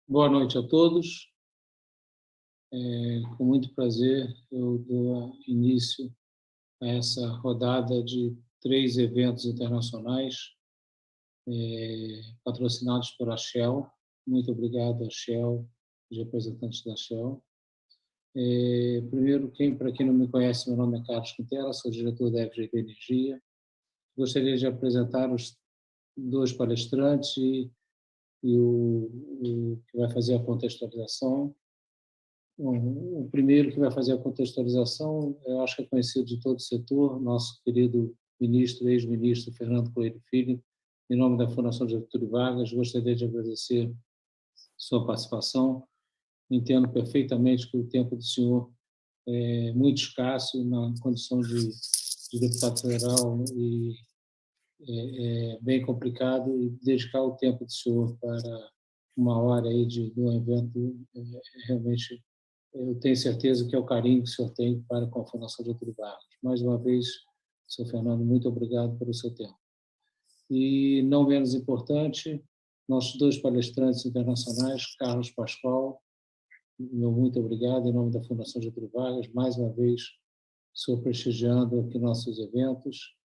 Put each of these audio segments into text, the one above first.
Boa noite a todos. Com muito prazer, eu dou início a essa rodada de 3 eventos internacionais patrocinados pela Shell. Muito obrigado à Shell, os representantes da Shell. Primeiro, para quem não me conhece, meu nome é Carlos Quintela, sou diretor da FGV Energia. Gostaria de apresentar os 2 palestrantes e o que vai fazer a contextualização. O primeiro que vai fazer a contextualização, eu acho que é conhecido de todo o setor, nosso querido ministro, ex-ministro Fernando Coelho Filho, em nome da Fundação Getúlio Vargas. Gostaria de agradecer sua participação. Entendo perfeitamente que o tempo do senhor é muito escasso na condição de deputado federal e é bem complicado, e dedicar o tempo do senhor para uma hora aí de um evento realmente, eu tenho certeza que é o carinho que o senhor tem para com a Fundação Getúlio Vargas. Mais uma vez, senhor Fernando, muito obrigado pelo seu tempo. E, não menos importante, nossos 2 palestrantes internacionais, Carlos Pascoal, meu muito obrigado em nome da Fundação Getúlio Vargas, mais uma vez, senhor prestigiando aqui nossos eventos,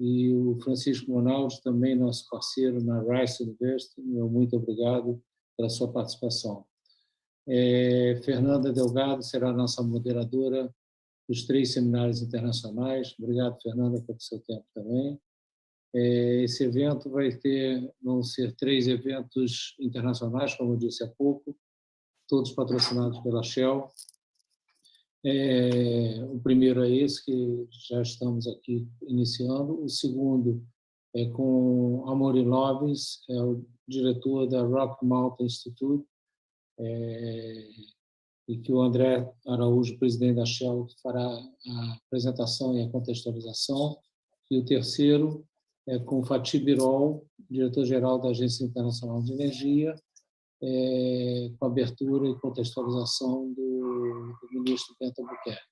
e o Francisco Monaldi, também nosso parceiro na Rice University, meu muito obrigado pela sua participação. Fernanda Delgado será a nossa moderadora dos 3 seminários internacionais. Obrigado, Fernanda, pelo seu tempo também. Esse evento vão ser 3 eventos internacionais, como eu disse há pouco, todos patrocinados pela Shell. O primeiro é esse, que já estamos aqui iniciando. O segundo é com Amory Lobbins, é o diretor da Rock Mountain Institute, e que o André Araújo, presidente da Shell, fará a apresentação e a contextualização. E o terceiro é com Fatih Birol, diretor-geral da Agência Internacional de Energia, com abertura e contextualização do ministro Bento Albuquerque.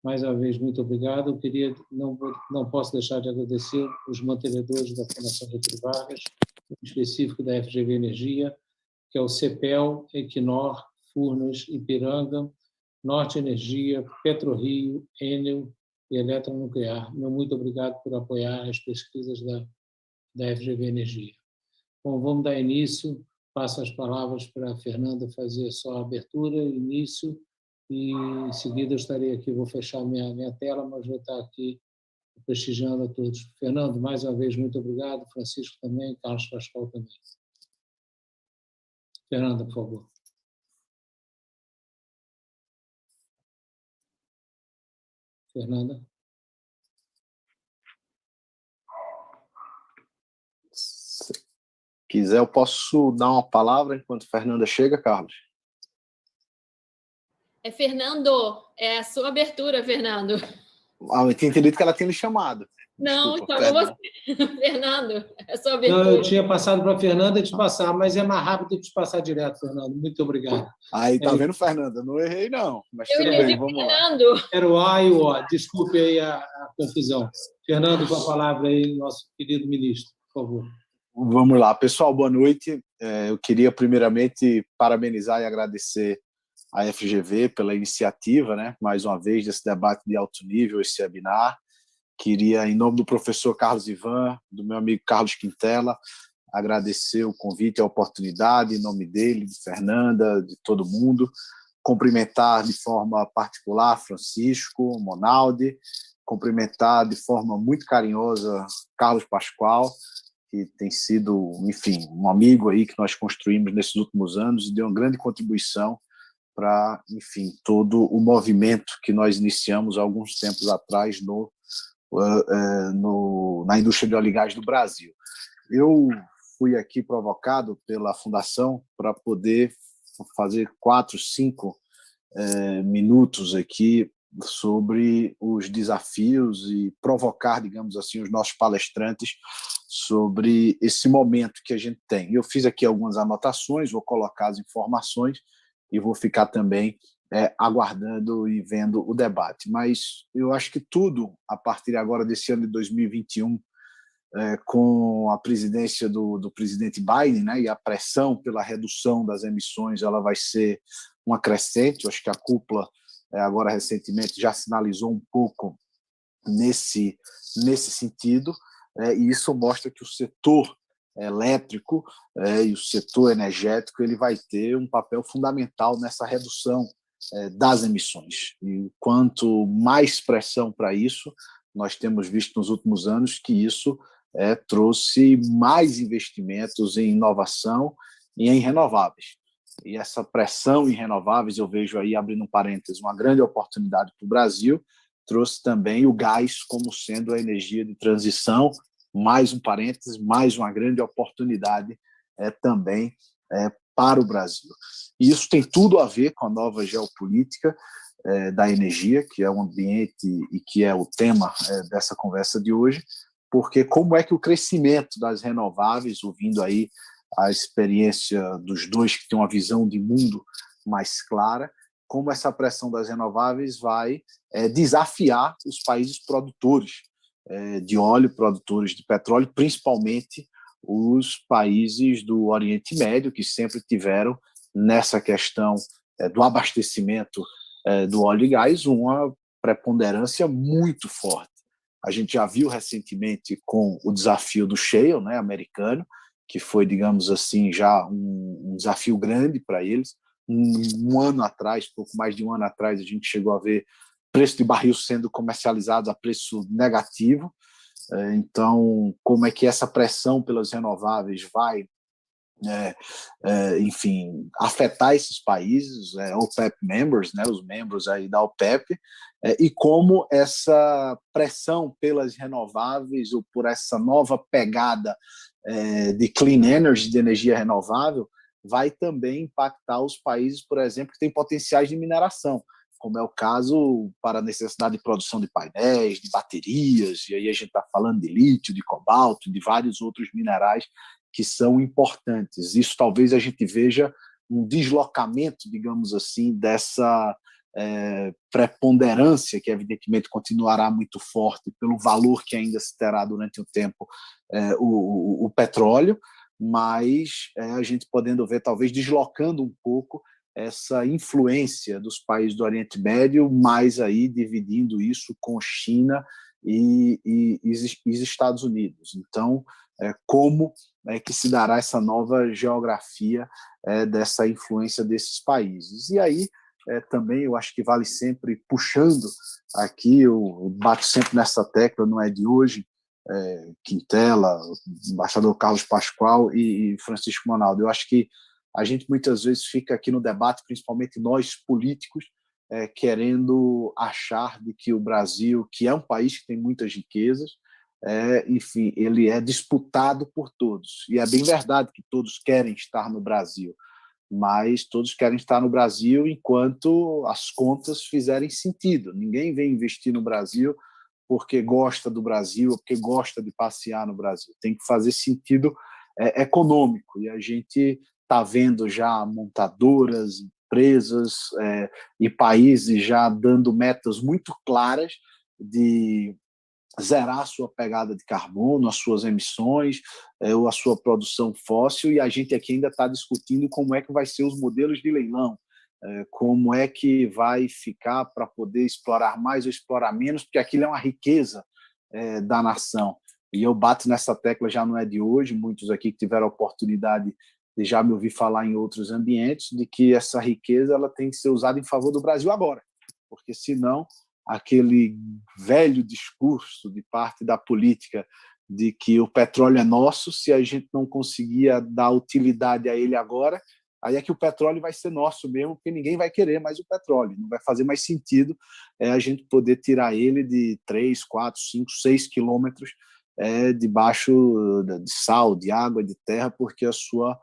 Mais uma vez, muito obrigado. Eu queria, não posso deixar de agradecer os mantenedores da Fundação Getúlio Vargas, em específico da FGV Energia, que é o CEPEL, Equinor, Furnas, Ipiranga, Norte Energia, PetroRio, Enel e Eletronuclear. Meu muito obrigado por apoiar as pesquisas da FGV Energia. Bom, vamos dar início. Passo as palavras para a Fernanda fazer só a abertura, início, e em seguida eu estarei aqui, vou fechar minha tela, mas vou estar aqui prestigiando a todos. Fernando, mais uma vez, muito obrigado. Francisco também, Carlos Pascoal também. Fernanda, por favor. Fernanda. Se quiser, eu posso dar uma palavra enquanto Fernanda chega, Carlos? Fernando, é a sua abertura, Fernando. Eu tinha entendido que ela tinha lhe chamado. Não, Desculpa, chamou você. Fernando, é a sua abertura. Não, eu tinha passado para a Fernanda te passar, mas é mais rápido de te passar direto, Fernando. Muito obrigado. Aí, tá vendo, Fernanda? Não errei, não. Mas Eu tudo bem, vamos Fernando. lá. Era o A e o O. Desculpe aí a confusão. Fernando, com a palavra aí, nosso querido ministro, por favor. Vamos lá. Pessoal, boa noite. Eu queria, primeiramente, parabenizar e agradecer a FGV pela iniciativa, né? Mais uma vez, desse debate de alto nível, esse webinar. Queria, em nome do professor Carlos Ivan, do meu amigo Carlos Quintela, agradecer o convite e a oportunidade, em nome dele, de Fernanda, de todo mundo. Cumprimentar de forma particular Francisco, Monaldi, cumprimentar de forma muito carinhosa Carlos Pascoal, que tem sido, enfim, um amigo aí que nós construímos nesses últimos anos e deu uma grande contribuição para, enfim, todo o movimento que nós iniciamos há alguns tempos atrás na indústria de óleo e gás do Brasil. Eu fui aqui provocado pela Fundação para poder fazer 4, 5 minutos aqui sobre os desafios e provocar, digamos assim, os nossos palestrantes sobre esse momento que a gente tem. Eu fiz aqui algumas anotações, vou colocar as informações e vou ficar também aguardando e vendo o debate. Mas eu acho que tudo, a partir agora desse ano de 2021, com a presidência do presidente Biden, né, e a pressão pela redução das emissões ela vai ser uma crescente. Eu acho que a cúpula, agora recentemente, já sinalizou um pouco nesse sentido, e isso mostra que o setor elétrico e o setor energético ele vai ter um papel fundamental nessa redução das emissões. E quanto mais pressão para isso, nós temos visto nos últimos anos que isso trouxe mais investimentos em inovação e em renováveis. E essa pressão em renováveis, eu vejo aí, abrindo um parênteses, uma grande oportunidade para o Brasil, trouxe também o gás como sendo a energia de transição, mais um parênteses, mais uma grande oportunidade também para o Brasil. E isso tem tudo a ver com a nova geopolítica da energia, que é o ambiente e que é o tema dessa conversa de hoje, porque como é que o crescimento das renováveis, ouvindo aí a experiência dos dois que têm uma visão de mundo mais clara, como essa pressão das renováveis vai desafiar os países produtores de óleo, produtores de petróleo, principalmente os países do Oriente Médio, que sempre tiveram nessa questão do abastecimento do óleo e gás uma preponderância muito forte. A gente já viu recentemente com o desafio do shale, né, americano, que foi, digamos assim, já um desafio grande para eles. Um ano atrás, pouco mais de um ano atrás, a gente chegou a ver preço de barril sendo comercializado a preço negativo. Então, como é que essa pressão pelas renováveis vai, enfim, afetar esses países, OPEP members, né, os membros aí da OPEP, e como essa pressão pelas renováveis ou por essa nova pegada de clean energy, de energia renovável, vai também impactar os países, por exemplo, que têm potenciais de mineração, como é o caso para a necessidade de produção de painéis, de baterias, e aí a gente está falando de lítio, de cobalto, de vários outros minerais que são importantes. Isso talvez a gente veja um deslocamento, digamos assim, dessa preponderância, que evidentemente continuará muito forte pelo valor que ainda se terá durante o tempo o petróleo, mas a gente podendo ver, talvez deslocando um pouco essa influência dos países do Oriente Médio, mais aí dividindo isso com China e os Estados Unidos. Então, como é que se dará essa nova geografia dessa influência desses países? E aí, também eu acho que vale sempre, puxando aqui, eu bato sempre nessa tecla, não é de hoje, Quintela, embaixador Carlos Pascoal e Francisco Monaldo. Eu acho que a gente muitas vezes fica aqui no debate, principalmente nós políticos, querendo achar de que o Brasil, que é um país que tem muitas riquezas, enfim, ele é disputado por todos. E é bem verdade que todos querem estar no Brasil, mas todos querem estar no Brasil enquanto as contas fizerem sentido. Ninguém vem investir no Brasil porque gosta do Brasil ou porque gosta de passear no Brasil. Tem que fazer sentido econômico. E a gente está vendo já montadoras, empresas e países já dando metas muito claras de zerar a sua pegada de carbono, as suas emissões, ou a sua produção fóssil, e a gente aqui ainda está discutindo como é que vai ser os modelos de leilão, como é que vai ficar para poder explorar mais ou explorar menos, porque aquilo é uma riqueza da nação. E eu bato nessa tecla, já não é de hoje, muitos aqui que tiveram a oportunidade de já me ouvir falar em outros ambientes, de que essa riqueza ela tem que ser usada em favor do Brasil agora, porque senão aquele velho discurso de parte da política de que o petróleo é nosso, se a gente não conseguir dar utilidade a ele agora, aí é que o petróleo vai ser nosso mesmo, porque ninguém vai querer mais o petróleo, não vai fazer mais sentido a gente poder tirar ele de 3, 4, 5, 6 quilômetros debaixo de sal, de água, de terra, porque a sua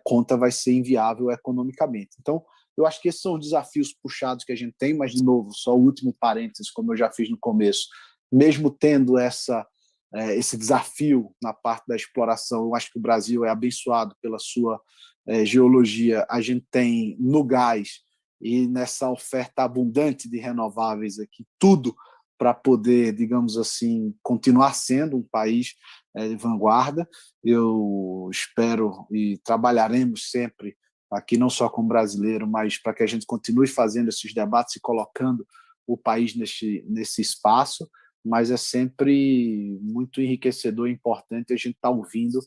conta vai ser inviável economicamente. Então, eu acho que esses são os desafios puxados que a gente tem, mas, de novo, só o último parênteses, como eu já fiz no começo, mesmo tendo esse desafio na parte da exploração, eu acho que o Brasil é abençoado pela sua geologia. A gente tem no gás e nessa oferta abundante de renováveis aqui, tudo para poder, digamos assim, continuar sendo um país de vanguarda. Eu espero e trabalharemos sempre aqui, não só como brasileiro, mas para que a gente continue fazendo esses debates e colocando o país nesse espaço, mas é sempre muito enriquecedor e importante a gente estar ouvindo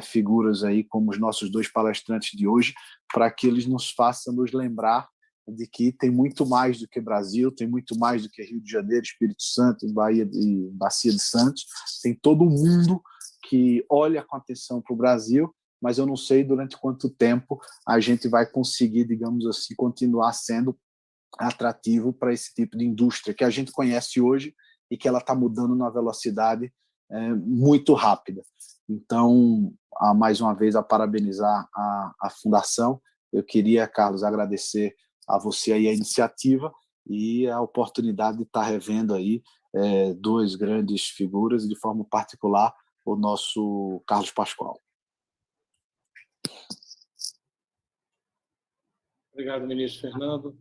figuras aí como os nossos dois palestrantes de hoje, para que eles nos façam nos lembrar de que tem muito mais do que Brasil, tem muito mais do que Rio de Janeiro, Espírito Santo, Bahia e Bacia de Santos, tem todo um mundo que olha com atenção para o Brasil, mas eu não sei durante quanto tempo a gente vai conseguir, digamos assim, continuar sendo atrativo para esse tipo de indústria que a gente conhece hoje e que ela está mudando numa velocidade muito rápida. Então, mais uma vez, a parabenizar a Fundação. Eu queria, Carlos, agradecer a você aí a iniciativa e a oportunidade de estar revendo aí duas grandes figuras, e de forma particular o nosso Carlos Pascoal. Obrigado, ministro Fernando.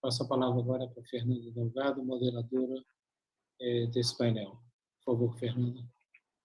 Passo a palavra agora para a Fernanda Delgado, moderadora desse painel. Por favor, Fernanda.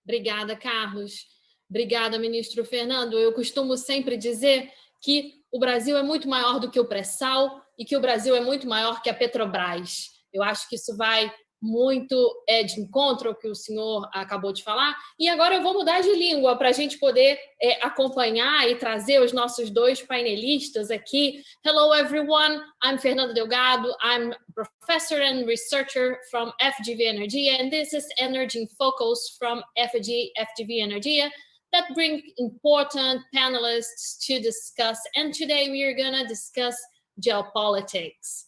Obrigada, Carlos. Obrigada, ministro Fernando. Eu costumo sempre dizer que o Brasil é muito maior do que o pré-sal e que o Brasil é muito maior que a Petrobras. Eu acho que isso vai muito de encontro ao que o senhor acabou de falar. E agora eu vou mudar de língua para a gente poder acompanhar e trazer os nossos dois painelistas aqui. Hello, everyone. I'm Fernanda Delgado. I'm a professor and researcher from FGV Energia, and this is Energy in Focus from FGV Energia that bring important panelists to discuss. And today we are going to discuss geopolitics.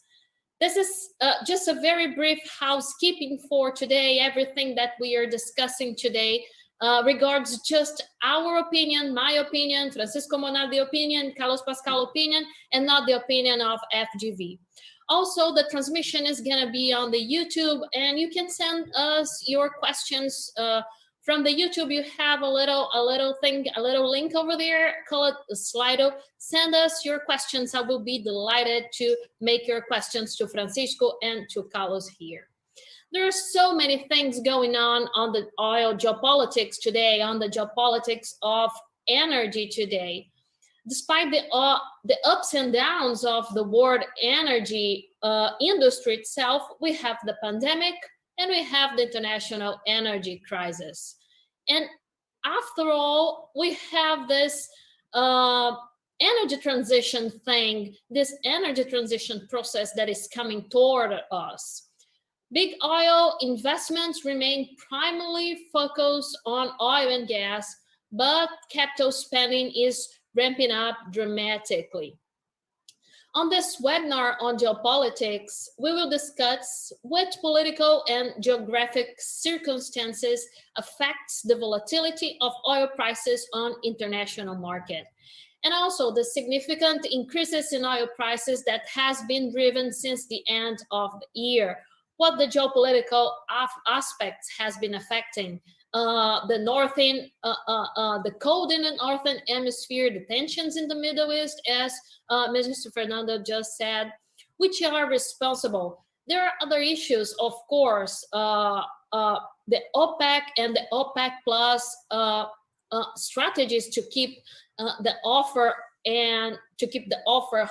This is just a very brief housekeeping for today. Everything that we are discussing today regards just our opinion, my opinion, Francisco Monardi opinion, Carlos Pascal opinion, and not the opinion of FGV. Also, the transmission is going to be on the YouTube, and you can send us your questions from the YouTube. You have a little link over there, call it a Slido. Send us your questions. I will be delighted to make your questions to Francisco and to Carlos here. There are so many things going on the oil geopolitics today, on the geopolitics of energy today. Despite the ups and downs of the world energy industry itself, we have the pandemic and we have the international energy crisis. And after all, we have this energy transition thing, this energy transition process that is coming toward us. Big oil investments remain primarily focused on oil and gas, but capital spending is ramping up dramatically. On this webinar on geopolitics, we will discuss what political and geographic circumstances affects the volatility of oil prices on international market, and also the significant increases in oil prices that has been driven since the end of the year, what the geopolitical aspects has been affecting the cold in the northern hemisphere, the tensions in the Middle East, as Mr. Fernando just said, which are responsible. There are other issues, of course, the OPEC and the OPEC plus strategies to keep the offer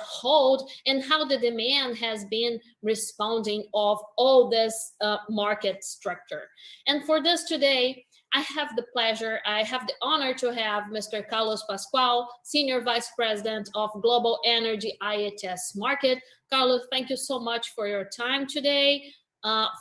hold, and how the demand has been responding of all this market structure. And for this today, I have the honor to have Mr. Carlos Pascoal, Senior Vice President of Global Energy IHS Market. Carlos, thank you so much for your time today,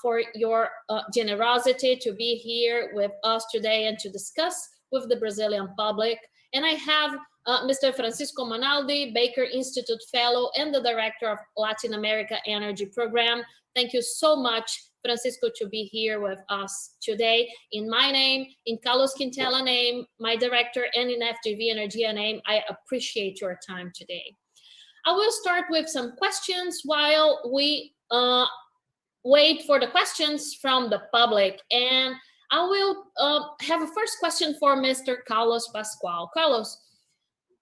for your generosity to be here with us today and to discuss with the Brazilian public. And I have Mr. Francisco Monaldi, Baker Institute Fellow and the Director of Latin America Energy Program. Thank you so much, Francisco, to be here with us today. In my name, in Carlos Quintela name, my director, and in FGV Energia name, I appreciate your time today. I will start with some questions while we wait for the questions from the public. And I will have a first question for Mr. Carlos Pascoal. Carlos,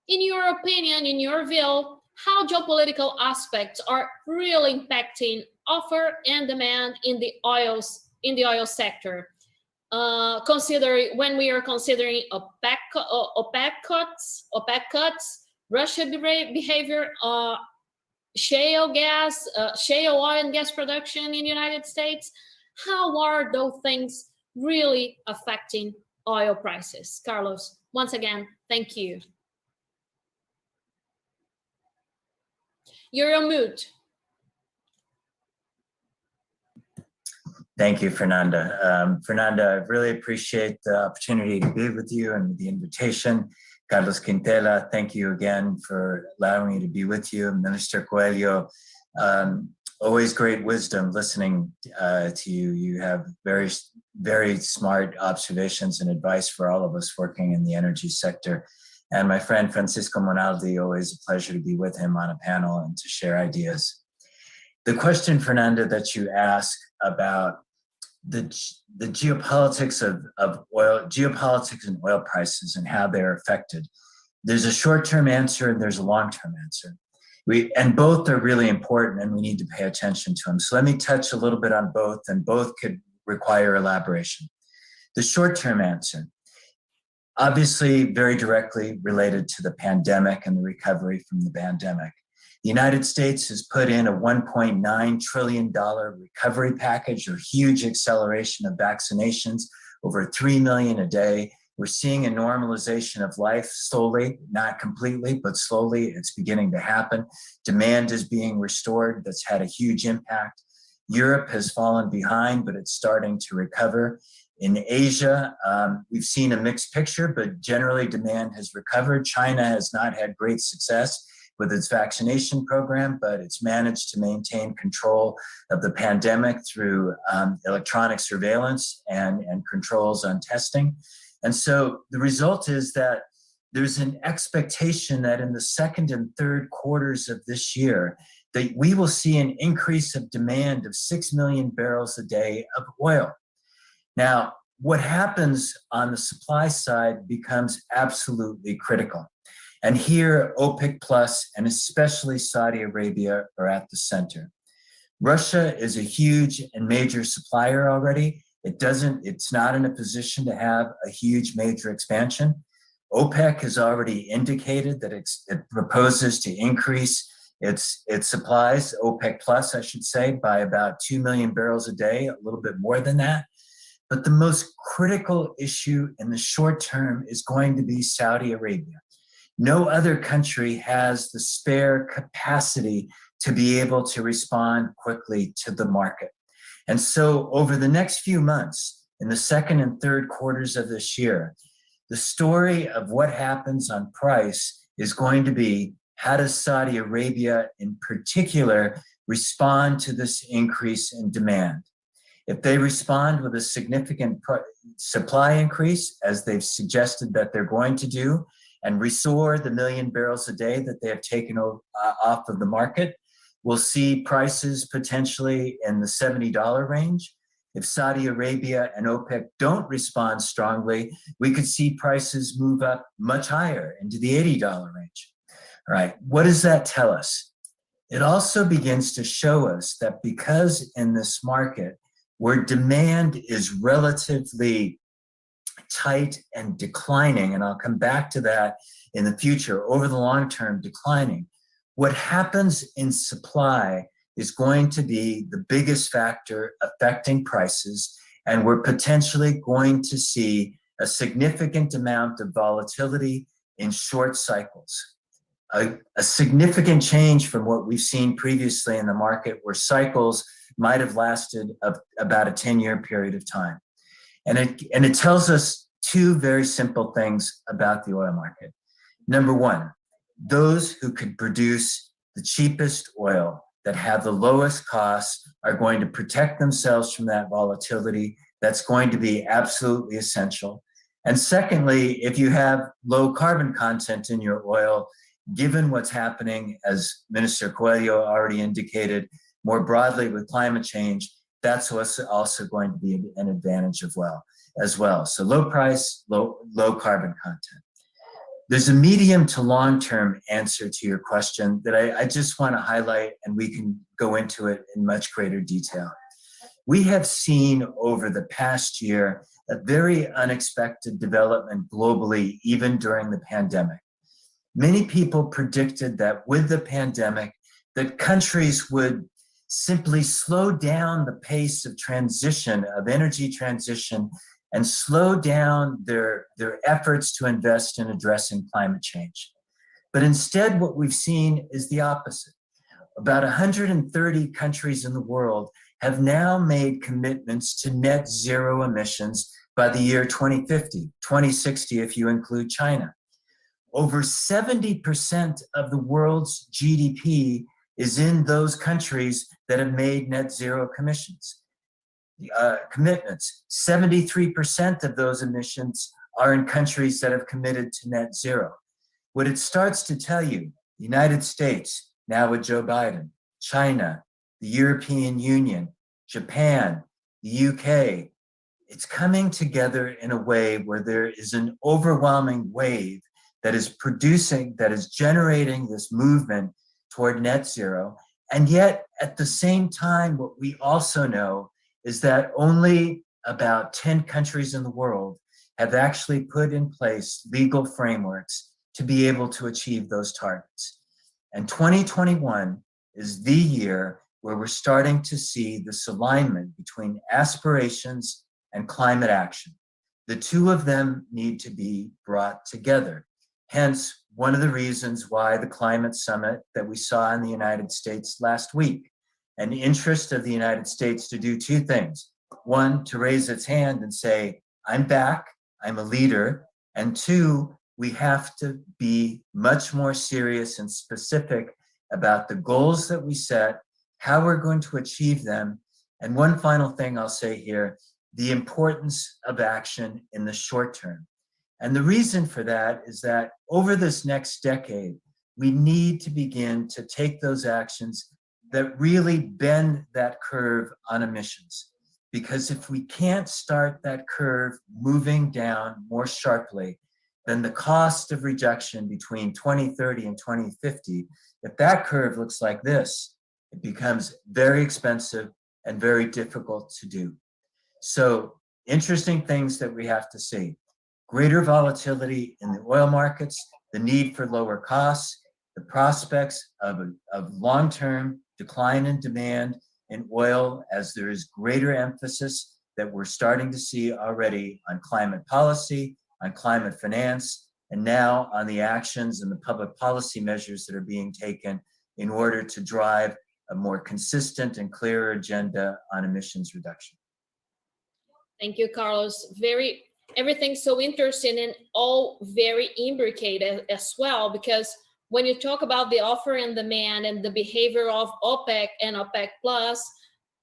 in your opinion, in your view, how geopolitical aspects are really impacting offer and demand in the oil sector. Considering when we are considering OPEC cuts, Russia behavior, shale oil and gas production in the United States. How are those things really affecting oil prices? Carlos, once again, thank you. You're on mute. Thank you, Fernanda. Fernanda, I really appreciate the opportunity to be with you and the invitation. Carlos Quintela, thank you again for allowing me to be with you. Minister Coelho, always great wisdom listening to you. You have very, very smart observations and advice for all of us working in the energy sector. And my friend Francisco Monaldi, always a pleasure to be with him on a panel and to share ideas. The question, Fernanda, that you ask about the geopolitics of oil, geopolitics and oil prices and how they're affected. There's a short-term answer and there's a long-term answer. And both are really important and we need to pay attention to them. So let me touch a little bit on both, and both could require elaboration. The short-term answer, obviously very directly related to the pandemic and the recovery from the pandemic. The United States has put in a $1.9 trillion recovery package, or huge acceleration of vaccinations, over 3 million a day. We're seeing a normalization of life slowly, not completely, but slowly it's beginning to happen. Demand is being restored. That's had a huge impact. Europe has fallen behind, but it's starting to recover. In Asia, we've seen a mixed picture, but generally demand has recovered. China has not had great success with its vaccination program, but it's managed to maintain control of the pandemic through electronic surveillance and controls on testing. And so the result is that there's an expectation that in the second and third quarters of this year, that we will see an increase of demand of 6 million barrels a day of oil. Now, what happens on the supply side becomes absolutely critical. And here, OPEC Plus, and especially Saudi Arabia, are at the center. Russia is a huge and major supplier already. It's not in a position to have a huge major expansion. OPEC has already indicated that it proposes to increase its supplies, OPEC Plus, I should say, by about 2 million barrels a day, a little bit more than that. But the most critical issue in the short term is going to be Saudi Arabia. No other country has the spare capacity to be able to respond quickly to the market. And so over the next few months, in the second and third quarters of this year, the story of what happens on price is going to be, how does Saudi Arabia in particular respond to this increase in demand? If they respond with a significant supply increase, as they've suggested that they're going to do, and restore the 1 million barrels a day that they have taken off of the market, we'll see prices potentially in the $70 range. If Saudi Arabia and OPEC don't respond strongly, we could see prices move up much higher into the $80 range. All right, what does that tell us? It also begins to show us that because in this market, where demand is relatively tight and declining, and I'll come back to that in the future, over the long term declining, what happens in supply is going to be the biggest factor affecting prices, and we're potentially going to see a significant amount of volatility in short cycles. A significant change from what we've seen previously in the market, where cycles might have lasted about a 10-year period of time. And it tells us two very simple things about the oil market. Number one, those who could produce the cheapest oil that have the lowest costs are going to protect themselves from that volatility. That's going to be absolutely essential. And secondly, if you have low carbon content in your oil, given what's happening, as Minister Coelho already indicated, more broadly with climate change, that's also going to be an advantage as well. So low price, low carbon content. There's a medium to long-term answer to your question that I just want to highlight, and we can go into it in much greater detail. We have seen over the past year a very unexpected development globally, even during the pandemic. Many people predicted that with the pandemic, that countries would simply slow down the pace of transition, of energy transition, and slow down their efforts to invest in addressing climate change. But instead, what we've seen is the opposite. About 130 countries in the world have now made commitments to net zero emissions by the year 2050, 2060 if you include China. Over 70% of the world's GDP is in those countries that have made net zero commitments. 73% of those emissions are in countries that have committed to net zero. What it starts to tell you, the United States, now with Joe Biden, China, the European Union, Japan, the UK, it's coming together in a way where there is an overwhelming wave that is generating this movement toward net zero. And yet, at the same time, what we also know is that only about 10 countries in the world have actually put in place legal frameworks to be able to achieve those targets. And 2021 is the year where we're starting to see this alignment between aspirations and climate action. The two of them need to be brought together. Hence, one of the reasons why the climate summit that we saw in the United States last week, an interest of the United States to do two things. One, to raise its hand and say, I'm back, I'm a leader. And two, we have to be much more serious and specific about the goals that we set, how we're going to achieve them. And one final thing I'll say here, the importance of action in the short term. And the reason for that is that over this next decade, we need to begin to take those actions that really bend that curve on emissions. Because if we can't start that curve moving down more sharply, then the cost of rejection between 2030 and 2050, if that curve looks like this, it becomes very expensive and very difficult to do. So interesting things that we have to see. Greater volatility in the oil markets, the need for lower costs, the prospects of long-term decline in demand in oil as there is greater emphasis that we're starting to see already on climate policy, on climate finance, and now on the actions and the public policy measures that are being taken in order to drive a more consistent and clearer agenda on emissions reduction. Thank you, Carlos. Everything's so interesting and all very imbricated as well, because when you talk about the offer and demand and the behavior of OPEC and OPEC Plus,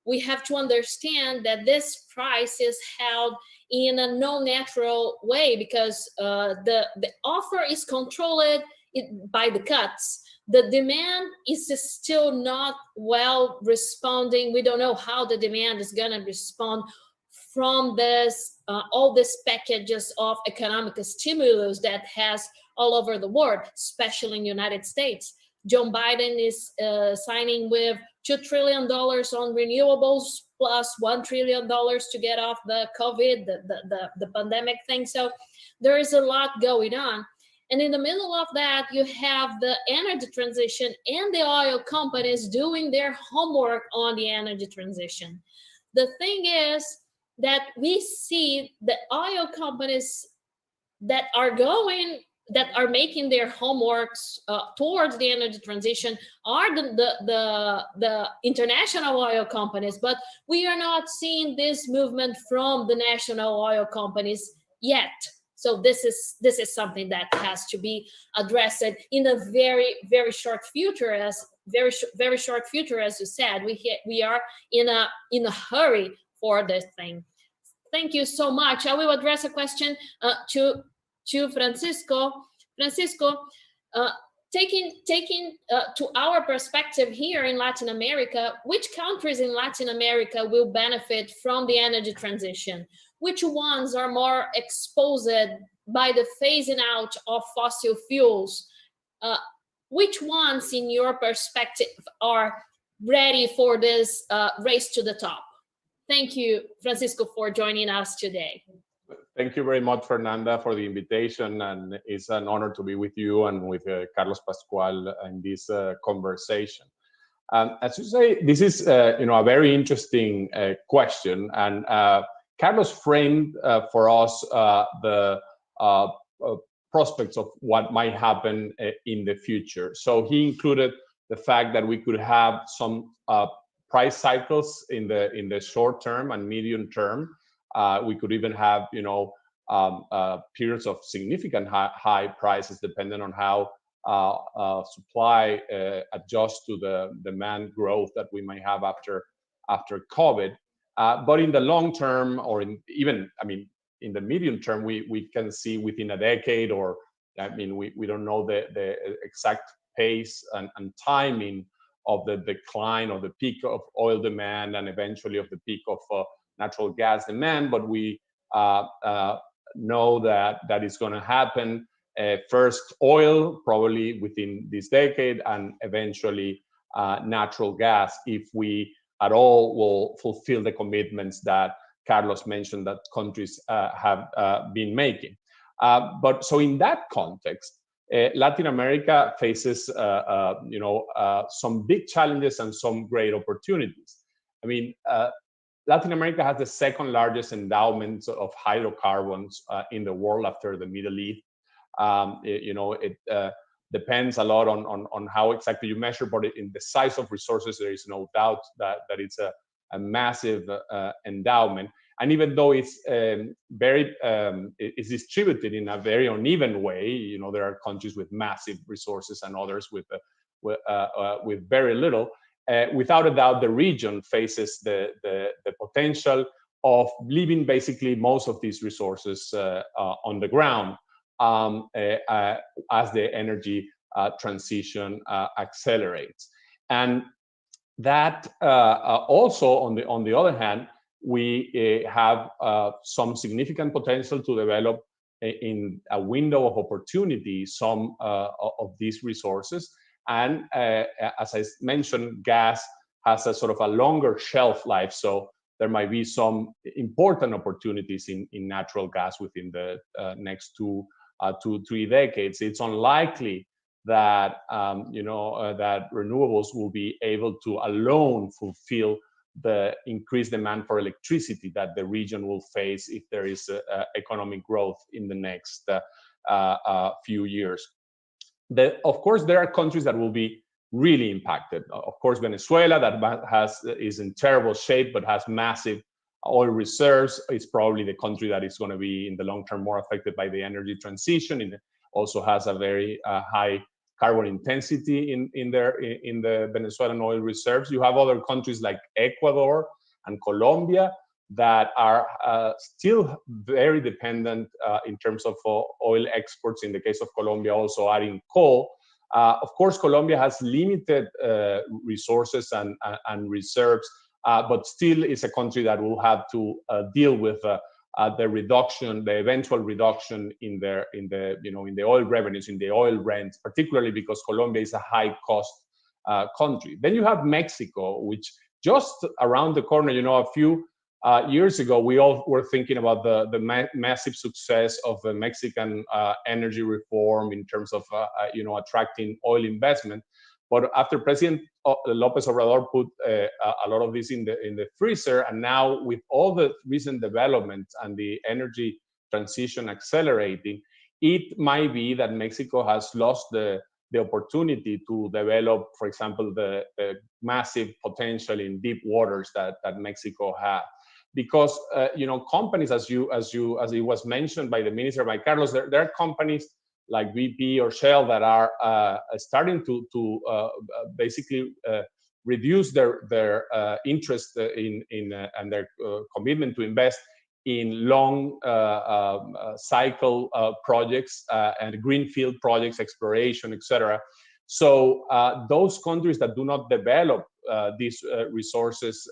we have to understand that this price is held in a non-natural way because the offer is controlled by the cuts. The demand is still not well responding. We don't know how the demand is going to respond from this all these packages of economic stimulus that has all over the world, especially in the United States. Joe Biden is signing with $2 trillion on renewables plus $1 trillion to get off the COVID, the pandemic thing. So there is a lot going on. And in the middle of that, you have the energy transition and the oil companies doing their homework on the energy transition. The thing is that we see the oil companies that are making their homeworks towards the energy transition are the international oil companies, but we are not seeing this movement from the national oil companies yet. So this is something that has to be addressed in a very, very short future, as very short future, as you said. We are in a hurry for this thing. Thank you so much. I will address a question to Francisco. Francisco, taking to our perspective here in Latin America, which countries in Latin America will benefit from the energy transition? which ones are more exposed by the phasing out of fossil fuels? Which ones, in your perspective, are ready for this race to the top? Thank you, Francisco, for joining us today. Thank you very much, Fernanda, for the invitation, and it's an honor to be with you and with Carlos Pascual in this conversation. As you say, this is a very interesting question, and Carlos framed for us the prospects of what might happen in the future. So he included the fact that we could have some price cycles in the short term and medium term. We could even have, periods of significant high prices, depending on how supply adjusts to the demand growth that we might have after COVID. But in the long term, or in the medium term, we can see within a decade, or we don't know the exact pace and timing of the decline or the peak of oil demand and eventually of the peak of natural gas demand, but we know that is going to happen. First oil, probably within this decade, and eventually natural gas, if we at all will fulfill the commitments that Carlos mentioned that countries have been making. But so in that context, Latin America faces some big challenges and some great opportunities. Latin America has the second largest endowment of hydrocarbons in the world after the Middle East. It depends a lot on how exactly you measure, but in the size of resources, there is no doubt that it's a massive endowment. And even though it's it's distributed in a very uneven way, there are countries with massive resources and others with very little. Without a doubt, the region faces the potential of leaving basically most of these resources on the ground as the energy transition accelerates. And that also, on the other hand, we have some significant potential to develop in a window of opportunity some of these resources. And as I mentioned, gas has a sort of a longer shelf life, so there might be some important opportunities in natural gas within the next 2-3 decades. It's unlikely that that renewables will be able to alone fulfill the increased demand for electricity that the region will face if there is economic growth in the next few years. Of course, there are countries that will be really impacted. Of course, Venezuela, that is in terrible shape but has massive oil reserves, is probably the country that is going to be in the long term more affected by the energy transition. It also has a very high carbon intensity in the Venezuelan oil reserves. You have other countries like Ecuador and Colombia that are still very dependent in terms of oil exports. In the case of Colombia, also adding coal. Of course, Colombia has limited resources and reserves, but still is a country that will have to deal with the eventual reduction in the oil revenues, in the oil rents, particularly because Colombia is a high-cost country. Then you have Mexico, which just around the corner. A few years ago, we all were thinking about the massive success of the Mexican energy reform in terms of attracting oil investment. But after President López Obrador put a lot of this in the freezer, and now with all the recent developments and the energy transition accelerating, it might be that Mexico has lost the opportunity to develop, for example, the massive potential in deep waters that Mexico has. Because companies, as it was mentioned by the minister, by Carlos, there are companies like BP or Shell that are starting to basically reduce their interest in and their commitment to invest in long cycle projects and greenfield projects, exploration, etc. So those countries that do not develop these resources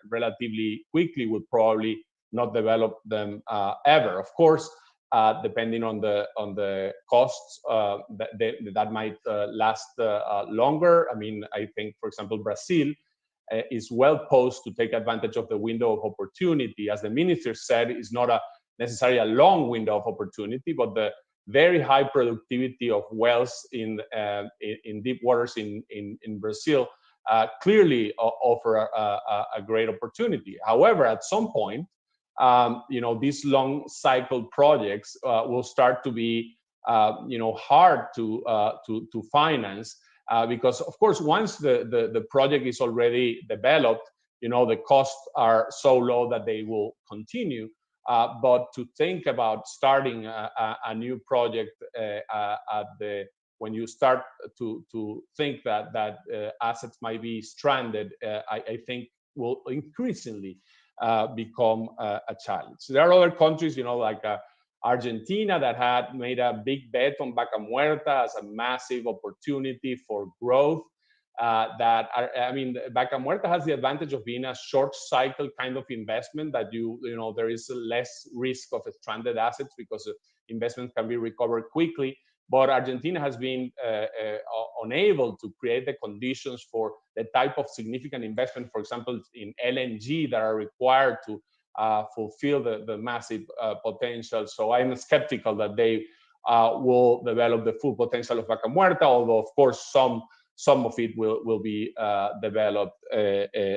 relatively quickly would probably not develop them ever. Of course, depending on the costs, that might last longer. I mean, I think, for example, Brazil is well posed to take advantage of the window of opportunity. As the minister said, it's not necessarily a long window of opportunity, but the very high productivity of wells in deep waters in Brazil clearly offer a great opportunity. However, at some point, these long cycle projects will start to be hard to finance, because of course once the project is already developed, the costs are so low that they will continue. But to think about starting a new project when you start to think that assets might be stranded, I think will increasingly become a challenge. There are other countries, like Argentina, that had made a big bet on Vaca Muerta as a massive opportunity for growth. Vaca Muerta has the advantage of being a short cycle kind of investment that there is less risk of stranded assets because investments can be recovered quickly. But Argentina has been unable to create the conditions for the type of significant investment, for example, in LNG that are required to fulfill the massive potential. So I'm skeptical that they will develop the full potential of Vaca Muerta, although of course some of it will be developed,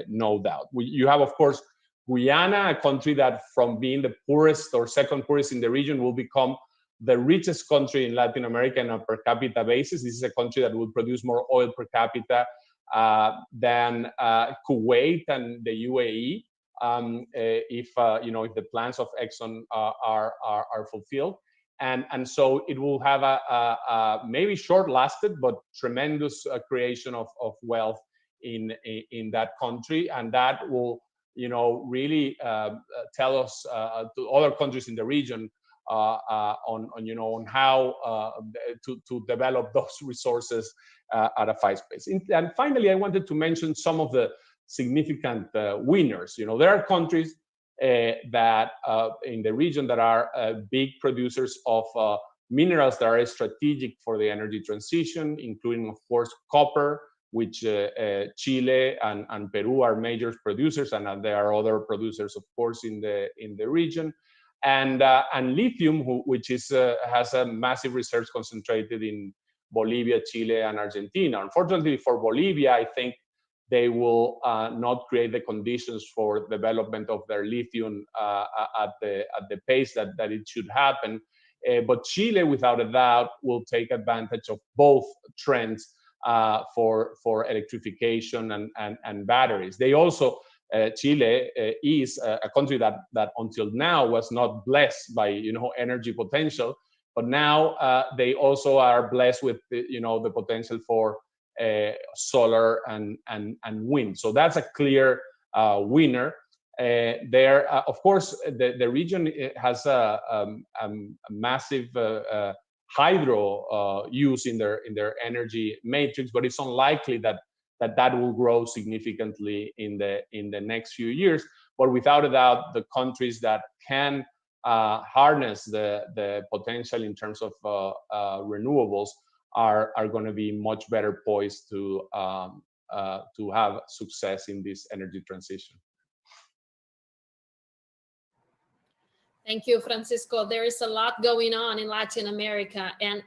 no doubt. You have, of course, Guyana, a country that from being the poorest or second poorest in the region will become the richest country in Latin America on a per capita basis. This is a country that will produce more oil per capita than Kuwait and the UAE, if the plans of Exxon are fulfilled. And so it will have a maybe short-lasted but tremendous creation of wealth in that country, and that will really tell us to other countries in the region on how to develop those resources at a fast pace. And finally, I wanted to mention some of the significant winners. There are countries that in the region that are big producers of minerals that are strategic for the energy transition, including, of course, copper, which Chile and Peru are major producers, and there are other producers, of course, in the region. And lithium, which has a massive reserves concentrated in Bolivia, Chile, and Argentina. Unfortunately for Bolivia, I think they will not create the conditions for development of their lithium at the pace that it should happen. But Chile, without a doubt, will take advantage of both trends for electrification and batteries. They also Chile is a country that until now was not blessed by energy potential, but now they also are blessed with the potential for solar and wind. So that's a clear winner. There, of course, the region has a massive hydro use in their energy matrix, but it's unlikely that will grow significantly in the next few years. But without a doubt, the countries that can harness the potential in terms of renewables are going to be much better poised to have success in this energy transition. Thank you, Francisco. There is a lot going on in Latin America, and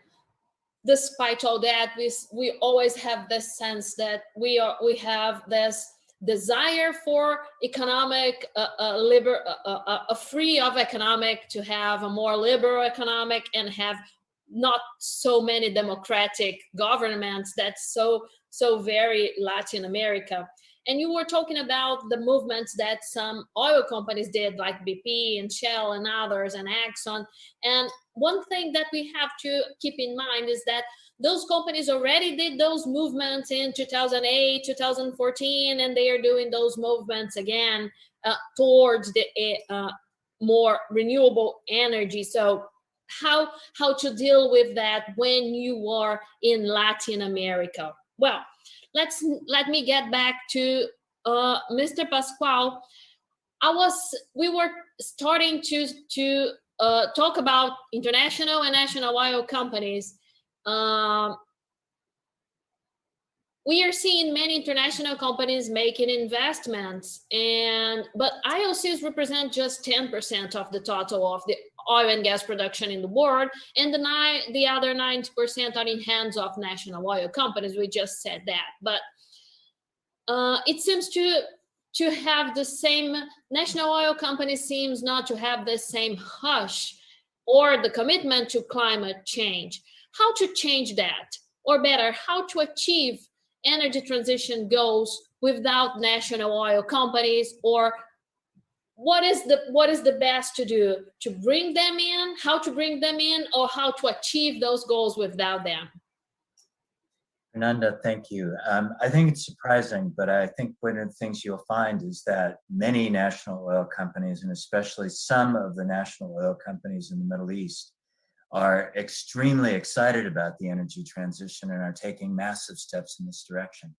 despite all that, we always have this sense that we have this desire for economic free of economic, to have a more liberal economic and have not so many democratic governments. That's so very Latin America. And you were talking about the movements that some oil companies did, like BP and Shell and others and Exxon. And one thing that we have to keep in mind is that those companies already did those movements in 2008, 2014, and they are doing those movements again towards the more renewable energy. So how to deal with that when you are in Latin America? Well, let me get back to Mr. Pascual. we were starting to talk about international and national oil companies. We are seeing many international companies making investments, but IOCs represent just 10% of the total of the oil and gas production in the world, and the other 90% are in hands of national oil companies. We just said that, but it seems to have the same, national oil companies seems not to have the same hush or the commitment to climate change. How to change that? Or better, how to achieve energy transition goals without national oil companies? Or what is the best to do to bring them in, how to bring them in, or how to achieve those goals without them? Fernanda, thank you. I think it's surprising, but I think one of the things you'll find is that many national oil companies, and especially some of the national oil companies in the Middle East, are extremely excited about the energy transition and are taking massive steps in this direction.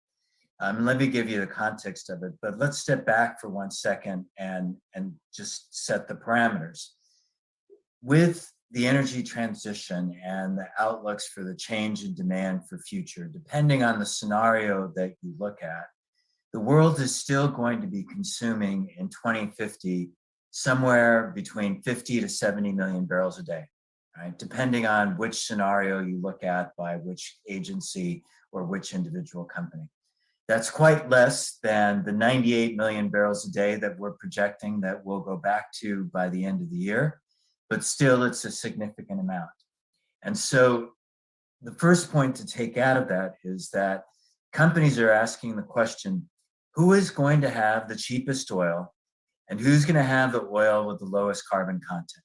Let me give you the context of it, but let's step back for 1 second and just set the parameters. With the energy transition and the outlooks for the change in demand for future, depending on the scenario that you look at, the world is still going to be consuming in 2050 somewhere between 50 to 70 million barrels a day, right? Depending on which scenario you look at by which agency or which individual company. That's quite less than the 98 million barrels a day that we're projecting that we'll go back to by the end of the year, but still it's a significant amount. And so the first point to take out of that is that companies are asking the question, who is going to have the cheapest oil and who's going to have the oil with the lowest carbon content?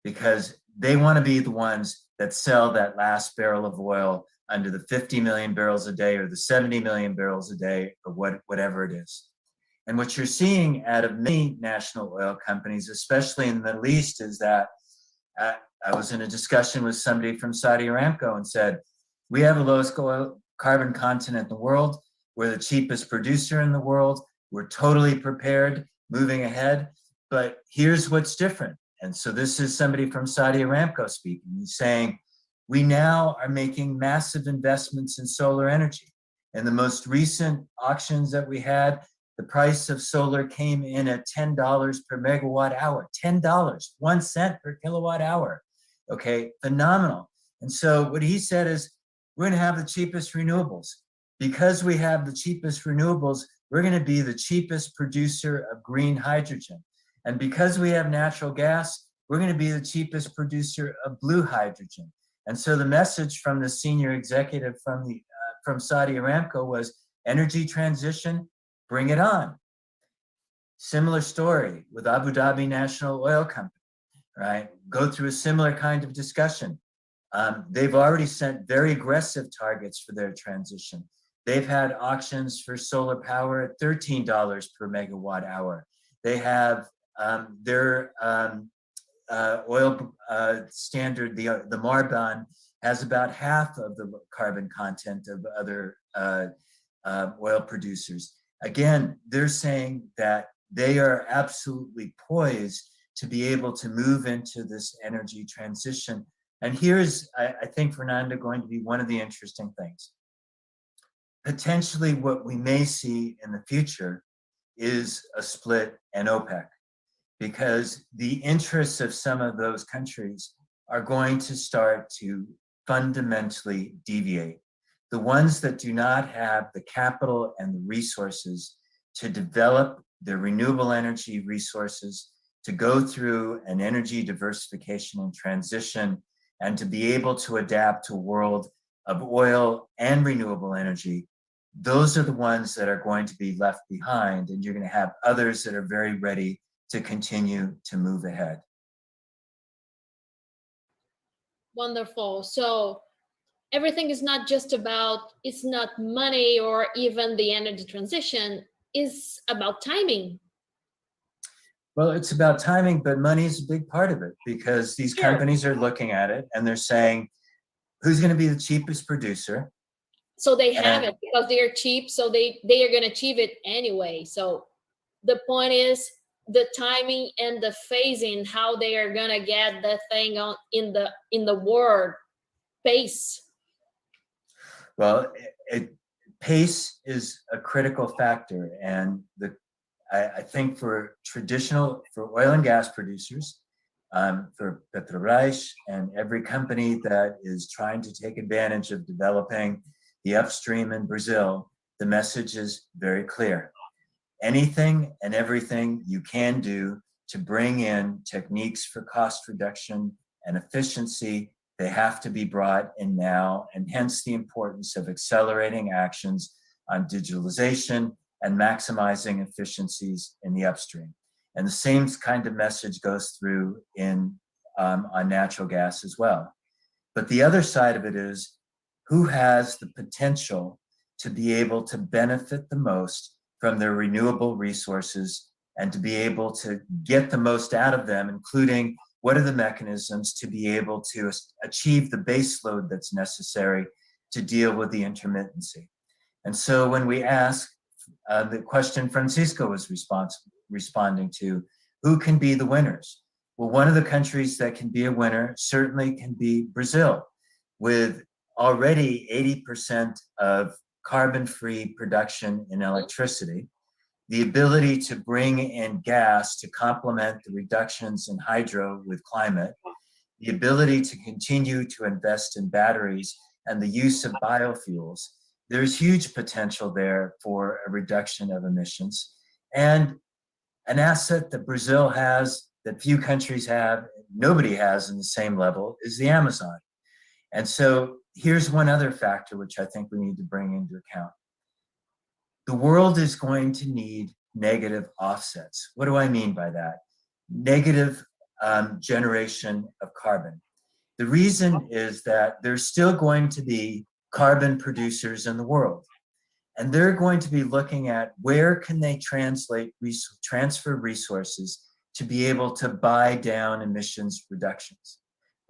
Because they want to be the ones that sell that last barrel of oil under the 50 million barrels a day or the 70 million barrels a day or whatever it is. And what you're seeing out of many national oil companies, especially in the Middle East, is that I was in a discussion with somebody from Saudi Aramco and said, we have the lowest carbon content in the world. We're the cheapest producer in the world. We're totally prepared, moving ahead. But here's what's different. And so this is somebody from Saudi Aramco speaking. He's saying, we now are making massive investments in solar energy. In the most recent auctions that we had, the price of solar came in at $10 per megawatt hour, $10, 1 cent per kilowatt hour. Okay, phenomenal. And so what he said is, we're going to have the cheapest renewables. Because we have the cheapest renewables, we're going to be the cheapest producer of green hydrogen. And because we have natural gas, we're going to be the cheapest producer of blue hydrogen. And so the message from the senior executive from Saudi Aramco was energy transition, bring it on. Similar story with Abu Dhabi National Oil Company, right? Go through a similar kind of discussion. They've already set very aggressive targets for their transition. They've had auctions for solar power at $13 per megawatt hour. They have their oil standard, the Marban, has about half of the carbon content of other oil producers. Again, they're saying that they are absolutely poised to be able to move into this energy transition. And here's, I think, Fernanda, going to be one of the interesting things. Potentially what we may see in the future is a split in OPEC, because the interests of some of those countries are going to start to fundamentally deviate. The ones that do not have the capital and the resources to develop their renewable energy resources, to go through an energy diversification and transition, and to be able to adapt to a world of oil and renewable energy, those are the ones that are going to be left behind, and you're going to have others that are very ready to continue to move ahead. Wonderful. So everything is not just about, it's not money or even the energy transition, it's about timing. Well, it's about timing, but money is a big part of it, because these companies are looking at it and they're saying, who's going to be the cheapest producer? So they have it because they're cheap, so they are going to achieve it anyway. So the point is, the timing and the phasing, how they are gonna get that thing on in the world pace? Well, pace is a critical factor, and I think for oil and gas producers, for Petrobras and every company that is trying to take advantage of developing the upstream in Brazil, the message is very clear. Anything and everything you can do to bring in techniques for cost reduction and efficiency, they have to be brought in now, and hence the importance of accelerating actions on digitalization and maximizing efficiencies in the upstream. And the same kind of message goes through on natural gas as well. But the other side of it is, who has the potential to be able to benefit the most from their renewable resources and to be able to get the most out of them, including what are the mechanisms to be able to achieve the base load that's necessary to deal with the intermittency. And so when we ask the question Francisco was responding to, who can be the winners? Well, one of the countries that can be a winner certainly can be Brazil, with already 80% of carbon-free production in electricity, the ability to bring in gas to complement the reductions in hydro with climate, the ability to continue to invest in batteries and the use of biofuels. There's huge potential there for a reduction of emissions. And an asset that Brazil has that few countries have, nobody has in the same level, is the Amazon. And so here's one other factor which I think we need to bring into account. The world is going to need negative offsets. What do I mean by that? Negative generation of carbon. The reason is that there's still going to be carbon producers in the world. And they're going to be looking at where can they transfer resources to be able to buy down emissions reductions,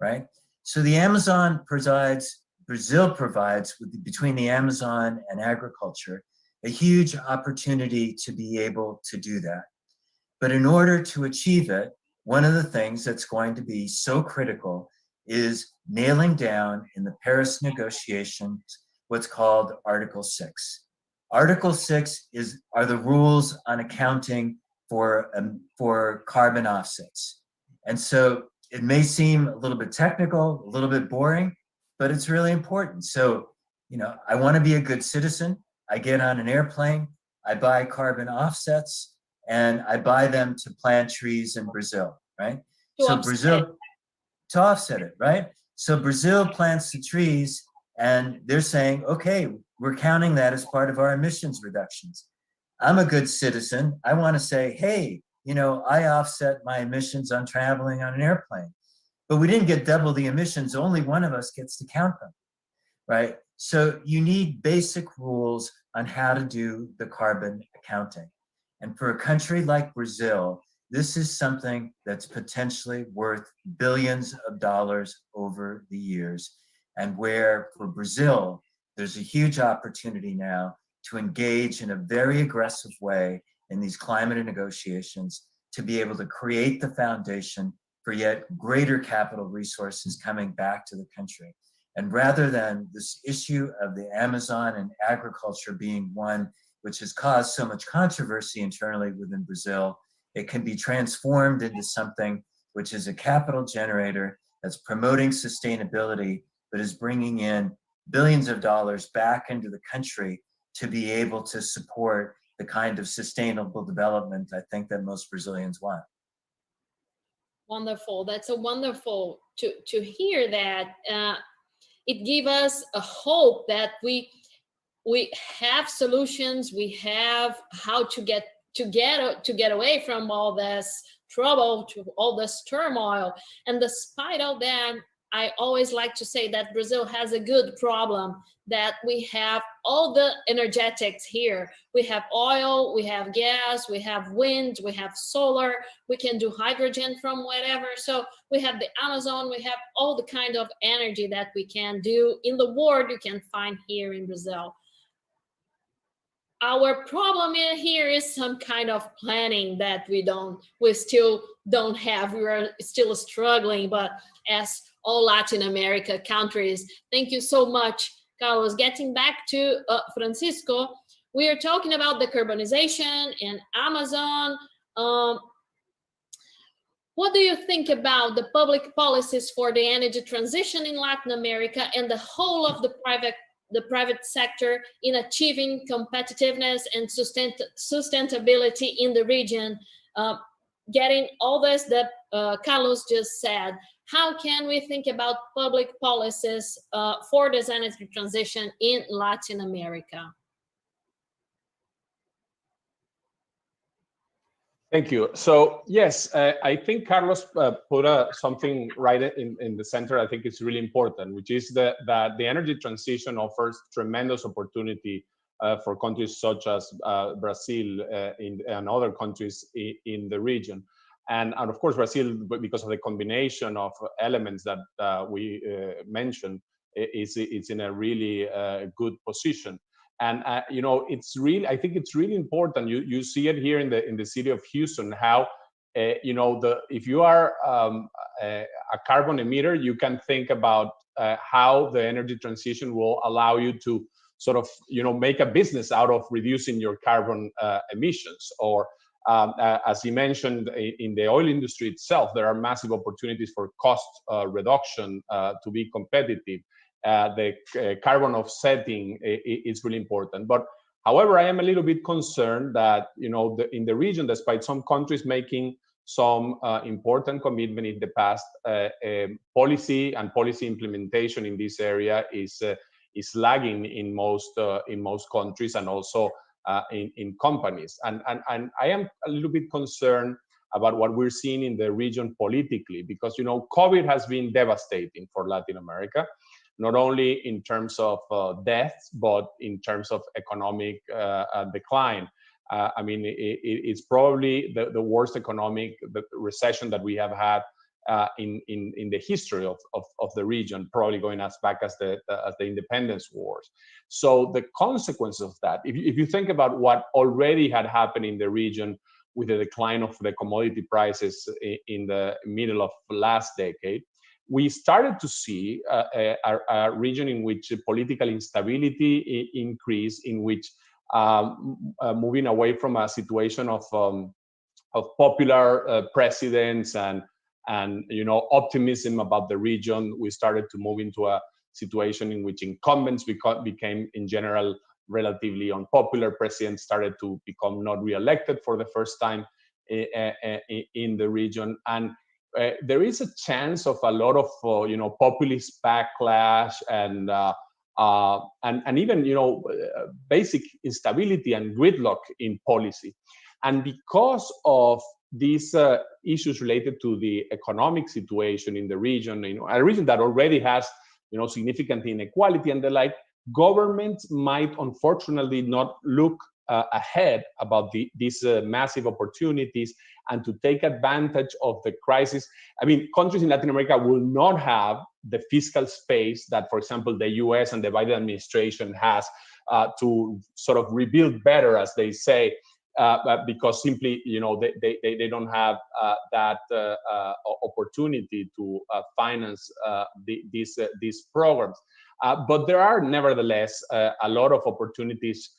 right? So the Amazon Brazil provides, between the Amazon and agriculture, a huge opportunity to be able to do that. But in order to achieve it, one of the things that's going to be so critical is nailing down in the Paris negotiations what's called Article 6. Article 6 are the rules on accounting for carbon offsets. And so it may seem a little bit technical, a little bit boring, but it's really important. So, I want to be a good citizen. I get on an airplane, I buy carbon offsets, and I buy them to plant trees in Brazil, right? To offset it, right? So Brazil plants the trees, and they're saying, okay, we're counting that as part of our emissions reductions. I'm a good citizen. I want to say, hey, I offset my emissions on traveling on an airplane, but we didn't get double the emissions. Only one of us gets to count them, right? So you need basic rules on how to do the carbon accounting. And for a country like Brazil, this is something that's potentially worth billions of dollars over the years, and where for Brazil, there's a huge opportunity now to engage in a very aggressive way in these climate negotiations to be able to create the foundation for yet greater capital resources coming back to the country. And rather than this issue of the Amazon and agriculture being one which has caused so much controversy internally within Brazil, it can be transformed into something which is a capital generator that's promoting sustainability, but is bringing in billions of dollars back into the country to be able to support the kind of sustainable development I think that most Brazilians want. Wonderful. That's a wonderful to hear that. It gives us a hope that we have solutions. We have how to get away from all this trouble, to all this turmoil. And despite all that, I always like to say that Brazil has a good problem, that we have all the energetics here. We have oil, we have gas, we have wind, we have solar, we can do hydrogen from whatever. So we have the Amazon, we have all the kind of energy that we can do in the world you can find here in Brazil. our problem here is some kind of planning that we still don't have. We are still struggling, but as all Latin America countries. Thank you so much, Carlos. Getting back to Francisco, we are talking about decarbonization in Amazon. What do you think about the public policies for the energy transition in Latin America and the whole of the private sector in achieving competitiveness and sustainability in the region? Getting all this that Carlos just said, how can we think about public policies for this energy transition in Latin America? Thank you. So yes, I think Carlos put something right in the center. I think it's really important, which is that the energy transition offers tremendous opportunity for countries such as Brazil and other countries in the region. And of course, Brazil, because of the combination of elements that we mentioned, it's in a really good position. And you know, I think it's really important. You see it here in the city of Houston, how you know, if you are a carbon emitter, you can think about how the energy transition will allow you to sort of, you know, make a business out of reducing your carbon emissions. Or as he mentioned, in the oil industry itself, there are massive opportunities for cost reduction to be competitive. The carbon offsetting is really important. But however, I am a little bit concerned that, you know, in the region, despite some countries making some important commitment in the past, policy and policy implementation in this area is lagging in most countries, and also in companies. And I am a little bit concerned about what we're seeing in the region politically, because, you know, COVID has been devastating for Latin America, not only in terms of deaths, but in terms of economic decline. I mean, it's probably the worst economic recession that we have had in the history of the region, probably going as back as the independence wars. So the consequence of that, if you think about what already had happened in the region with the decline of the commodity prices in the middle of last decade, we started to see a region in which political instability increased, in which moving away from a situation of popular presidents and you know, optimism about the region, we started to move into a situation in which incumbents became in general relatively unpopular. Presidents started to become not re-elected for the first time in the region, and there is a chance of a lot of you know, populist backlash and even, you know, basic instability and gridlock in policy. And because of these issues related to the economic situation in the region, you know, a region that already has, you know, significant inequality and the like, governments might unfortunately not look ahead about these massive opportunities and to take advantage of the crisis. I mean, countries in Latin America will not have the fiscal space that, for example, the US and the Biden administration has to sort of rebuild better, as they say, because simply, you know, they don't have that opportunity to finance these programs. But there are nevertheless a lot of opportunities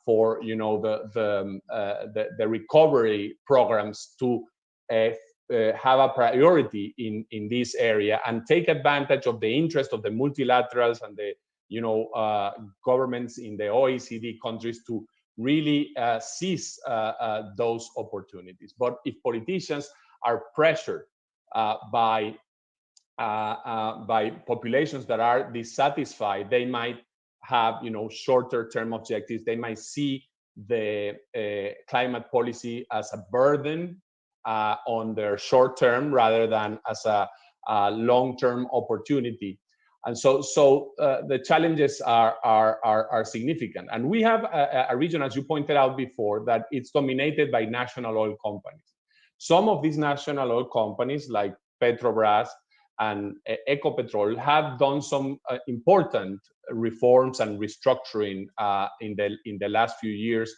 for, you know, the recovery programs to have a priority in this area and take advantage of the interest of the multilaterals and the, you know, governments in the OECD countries to really seize those opportunities. But if politicians are pressured by populations that are dissatisfied, they might have, you know, shorter term objectives. They might see the climate policy as a burden on their short term rather than as a long-term opportunity. And so the challenges are significant. And we have a region, as you pointed out before, that it's dominated by national oil companies. Some of these national oil companies, like Petrobras, Ecopetrol have done some important reforms and restructuring in the last few years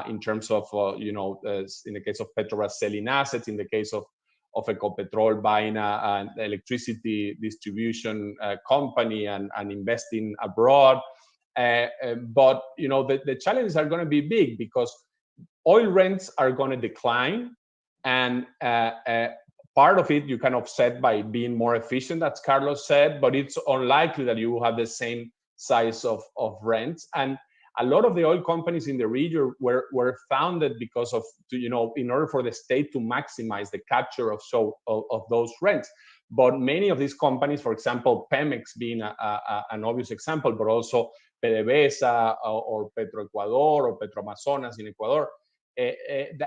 in terms of, in the case of Petrobras selling assets, in the case of Ecopetrol buying an electricity distribution company and investing abroad. But the challenges are going to be big because oil rents are going to decline, and part of it you can offset by being more efficient, as Carlos said, but it's unlikely that you will have the same size of rents. And a lot of the oil companies in the region were founded because of, in order for the state to maximize the capture of those rents. But many of these companies, for example, Pemex being an obvious example, but also PDVSA or Petroecuador or Petroamazonas in Ecuador,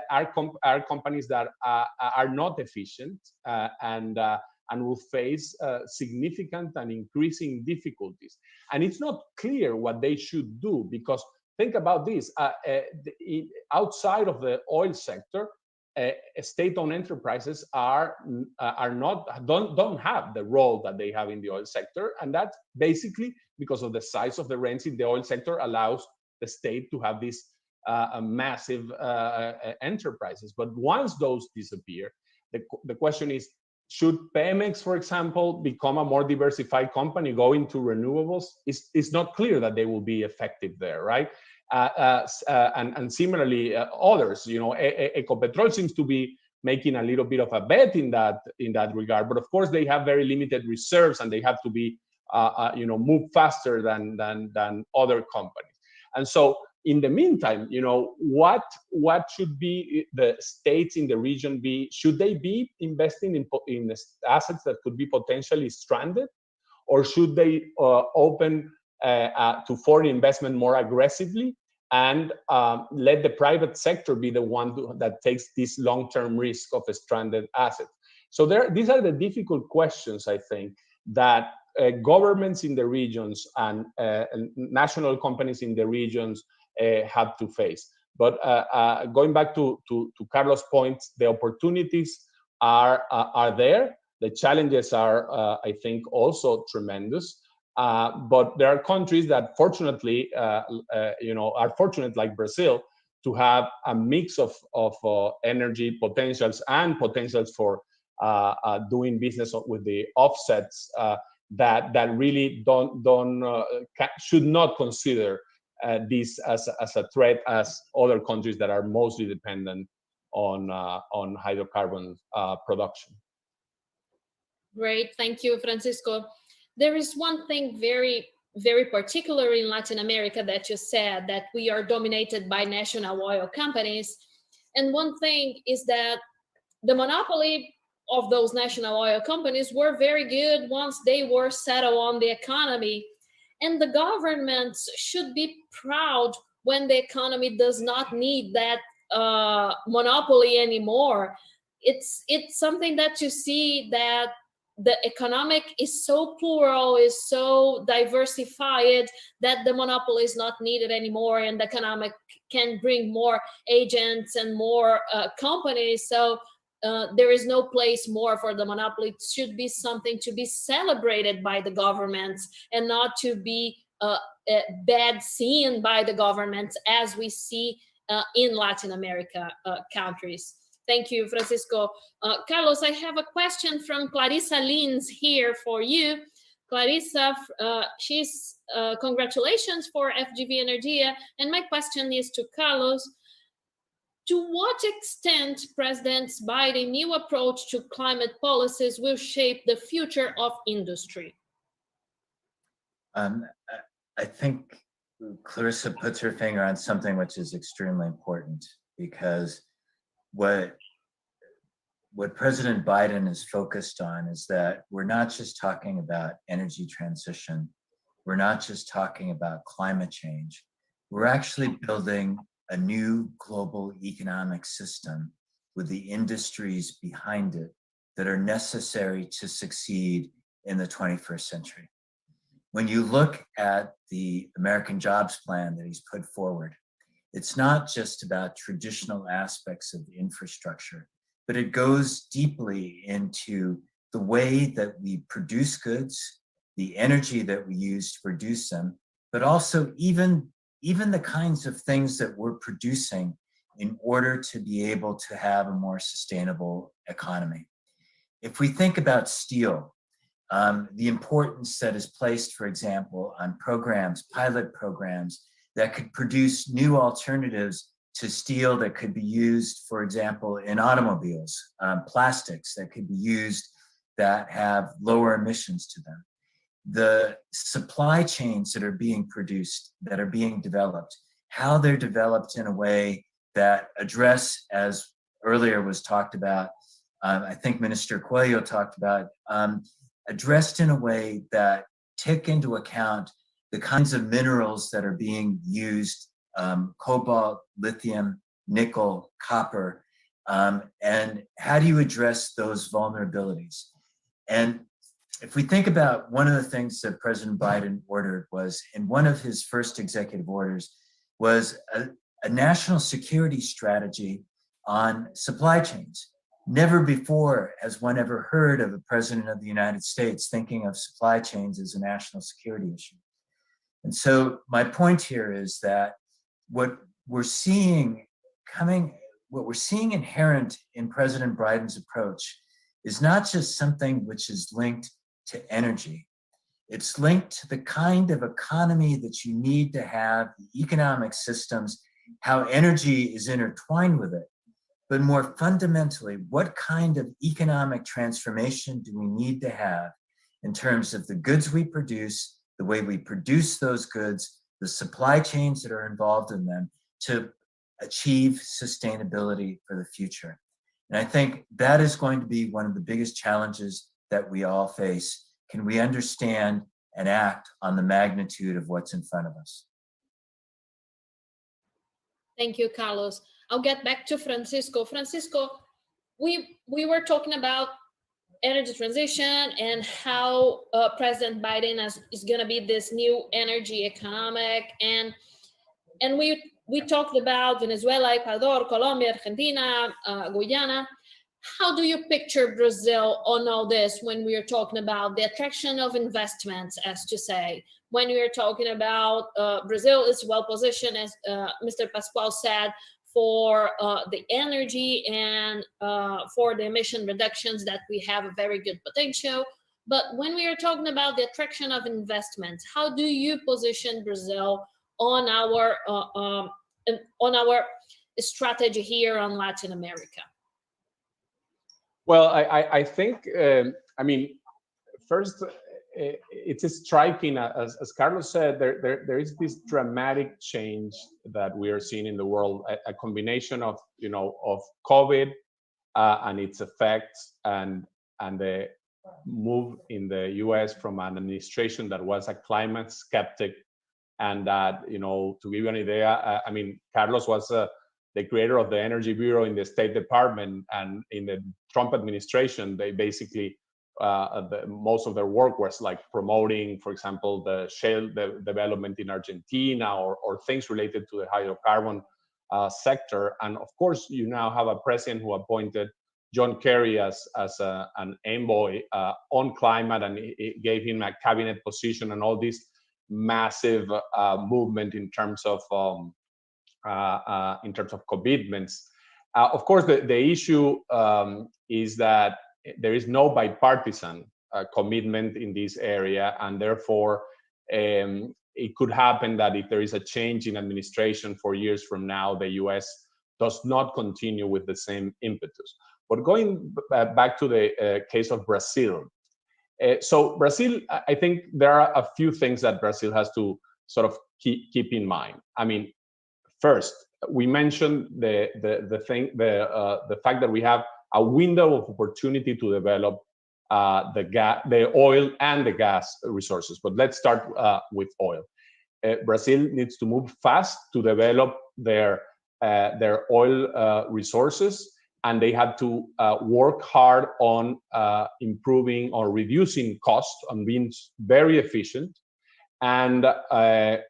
are companies that are not efficient and will face significant and increasing difficulties. And it's not clear what they should do, because think about this: outside of the oil sector, state-owned enterprises don't have the role that they have in the oil sector, and that's basically because of the size of the rents in the oil sector allows the state to have these massive enterprises. But once those disappear, the question is, should Pemex, for example, become a more diversified company, go into renewables? It's not clear that they will be effective there, right? And similarly, others, Ecopetrol seems to be making a little bit of a bet in that regard. But of course, they have very limited reserves, and they have to be, move faster than other companies. And so, in the meantime, what should be the states in the region be? Should they be investing in assets that could be potentially stranded, or should they open to foreign investment more aggressively and let the private sector be the one that takes this long-term risk of a stranded asset? So these are the difficult questions, I think, that governments in the regions and national companies in the regions have to face. But going back to Carlos' point, the opportunities are there. The challenges are, I think, also tremendous. But there are countries that, fortunately, are fortunate, like Brazil, to have a mix of energy potentials and potentials for doing business with the offsets that really should not consider this as a threat as other countries that are mostly dependent on hydrocarbon production. Great, thank you, Francisco. There is one thing very, very particular in Latin America that you said, that we are dominated by national oil companies. And one thing is that the monopoly of those national oil companies were very good once they were settled on the economy. And the governments should be proud when the economy does not need that monopoly anymore. It's something that you see, that the economic is so plural, is so diversified, that the monopoly is not needed anymore, and the economic can bring more agents and more companies. So there is no place more for the monopoly. It should be something to be celebrated by the governments and not to be bad seen by the governments, as we see in Latin America countries. Thank you, Francisco. Carlos, I have a question from Clarissa Lins here for you. Clarissa, she's congratulations for FGV Energia. And my question is to Carlos. To what extent President Biden's new approach to climate policies will shape the future of industry? I think Clarissa puts her finger on something which is extremely important, because what President Biden is focused on is that we're not just talking about energy transition. We're not just talking about climate change. We're actually building a new global economic system with the industries behind it that are necessary to succeed in the 21st century. When you look at the American Jobs Plan that he's put forward, it's not just about traditional aspects of the infrastructure, but it goes deeply into the way that we produce goods, the energy that we use to produce them, but also even the kinds of things that we're producing in order to be able to have a more sustainable economy. If we think about steel, the importance that is placed, for example, on programs, pilot programs that could produce new alternatives to steel that could be used, for example, in automobiles, plastics that could be used that have lower emissions to them. The supply chains that are being produced, that are being developed, how they're developed in a way that address, as earlier was talked about, I think Minister Coelho talked about, addressed in a way that take into account the kinds of minerals that are being used, cobalt, lithium, nickel, copper, and how do you address those vulnerabilities? And if we think about one of the things that President Biden ordered was, in one of his first executive orders, was a national security strategy on supply chains. Never before has one ever heard of a president of the United States thinking of supply chains as a national security issue. And so my point here is that what we're seeing inherent in President Biden's approach is not just something which is linked to energy. It's linked to the kind of economy that you need to have, the economic systems, how energy is intertwined with it. But more fundamentally, what kind of economic transformation do we need to have in terms of the goods we produce, the way we produce those goods, the supply chains that are involved in them to achieve sustainability for the future? And I think that is going to be one of the biggest challenges that we all face. Can we understand and act on the magnitude of what's in front of us? Thank you, Carlos. I'll get back to Francisco. Francisco, we were talking about energy transition and how President Biden is going to be this new energy economic, and we talked about Venezuela, Ecuador, Colombia, Argentina, Guyana. How do you picture Brazil on all this when we are talking about the attraction of investments, as to say, when we are talking about Brazil is well positioned, as Mr. Pascoal said, for the energy and for the emission reductions that we have a very good potential. But when we are talking about the attraction of investments, how do you position Brazil on our strategy here on Latin America? Well, I think, I mean, first, it's striking, as Carlos said, there is this dramatic change that we are seeing in the world, a combination of, of COVID and its effects, and the move in the US from an administration that was a climate skeptic, and that, to give you an idea, I mean, Carlos was the creator of the Energy Bureau in the State Department, and in the Trump administration, they basically, most of their work was like promoting, for example, the shale development in Argentina, or things related to the hydrocarbon sector. And of course, you now have a president who appointed John Kerry as an envoy on climate, and it gave him a cabinet position, and all this massive movement in terms of commitments. Of course, the issue is that there is no bipartisan commitment in this area, and therefore it could happen that if there is a change in administration 4 years from now, the US does not continue with the same impetus. But going back to the case of Brazil, so Brazil, I think there are a few things that Brazil has to sort of keep in mind. I mean, first, we mentioned the fact that we have a window of opportunity to develop the oil and the gas resources. But let's start with oil. Brazil needs to move fast to develop their oil resources, and they have to work hard on improving or reducing costs, on being very efficient, and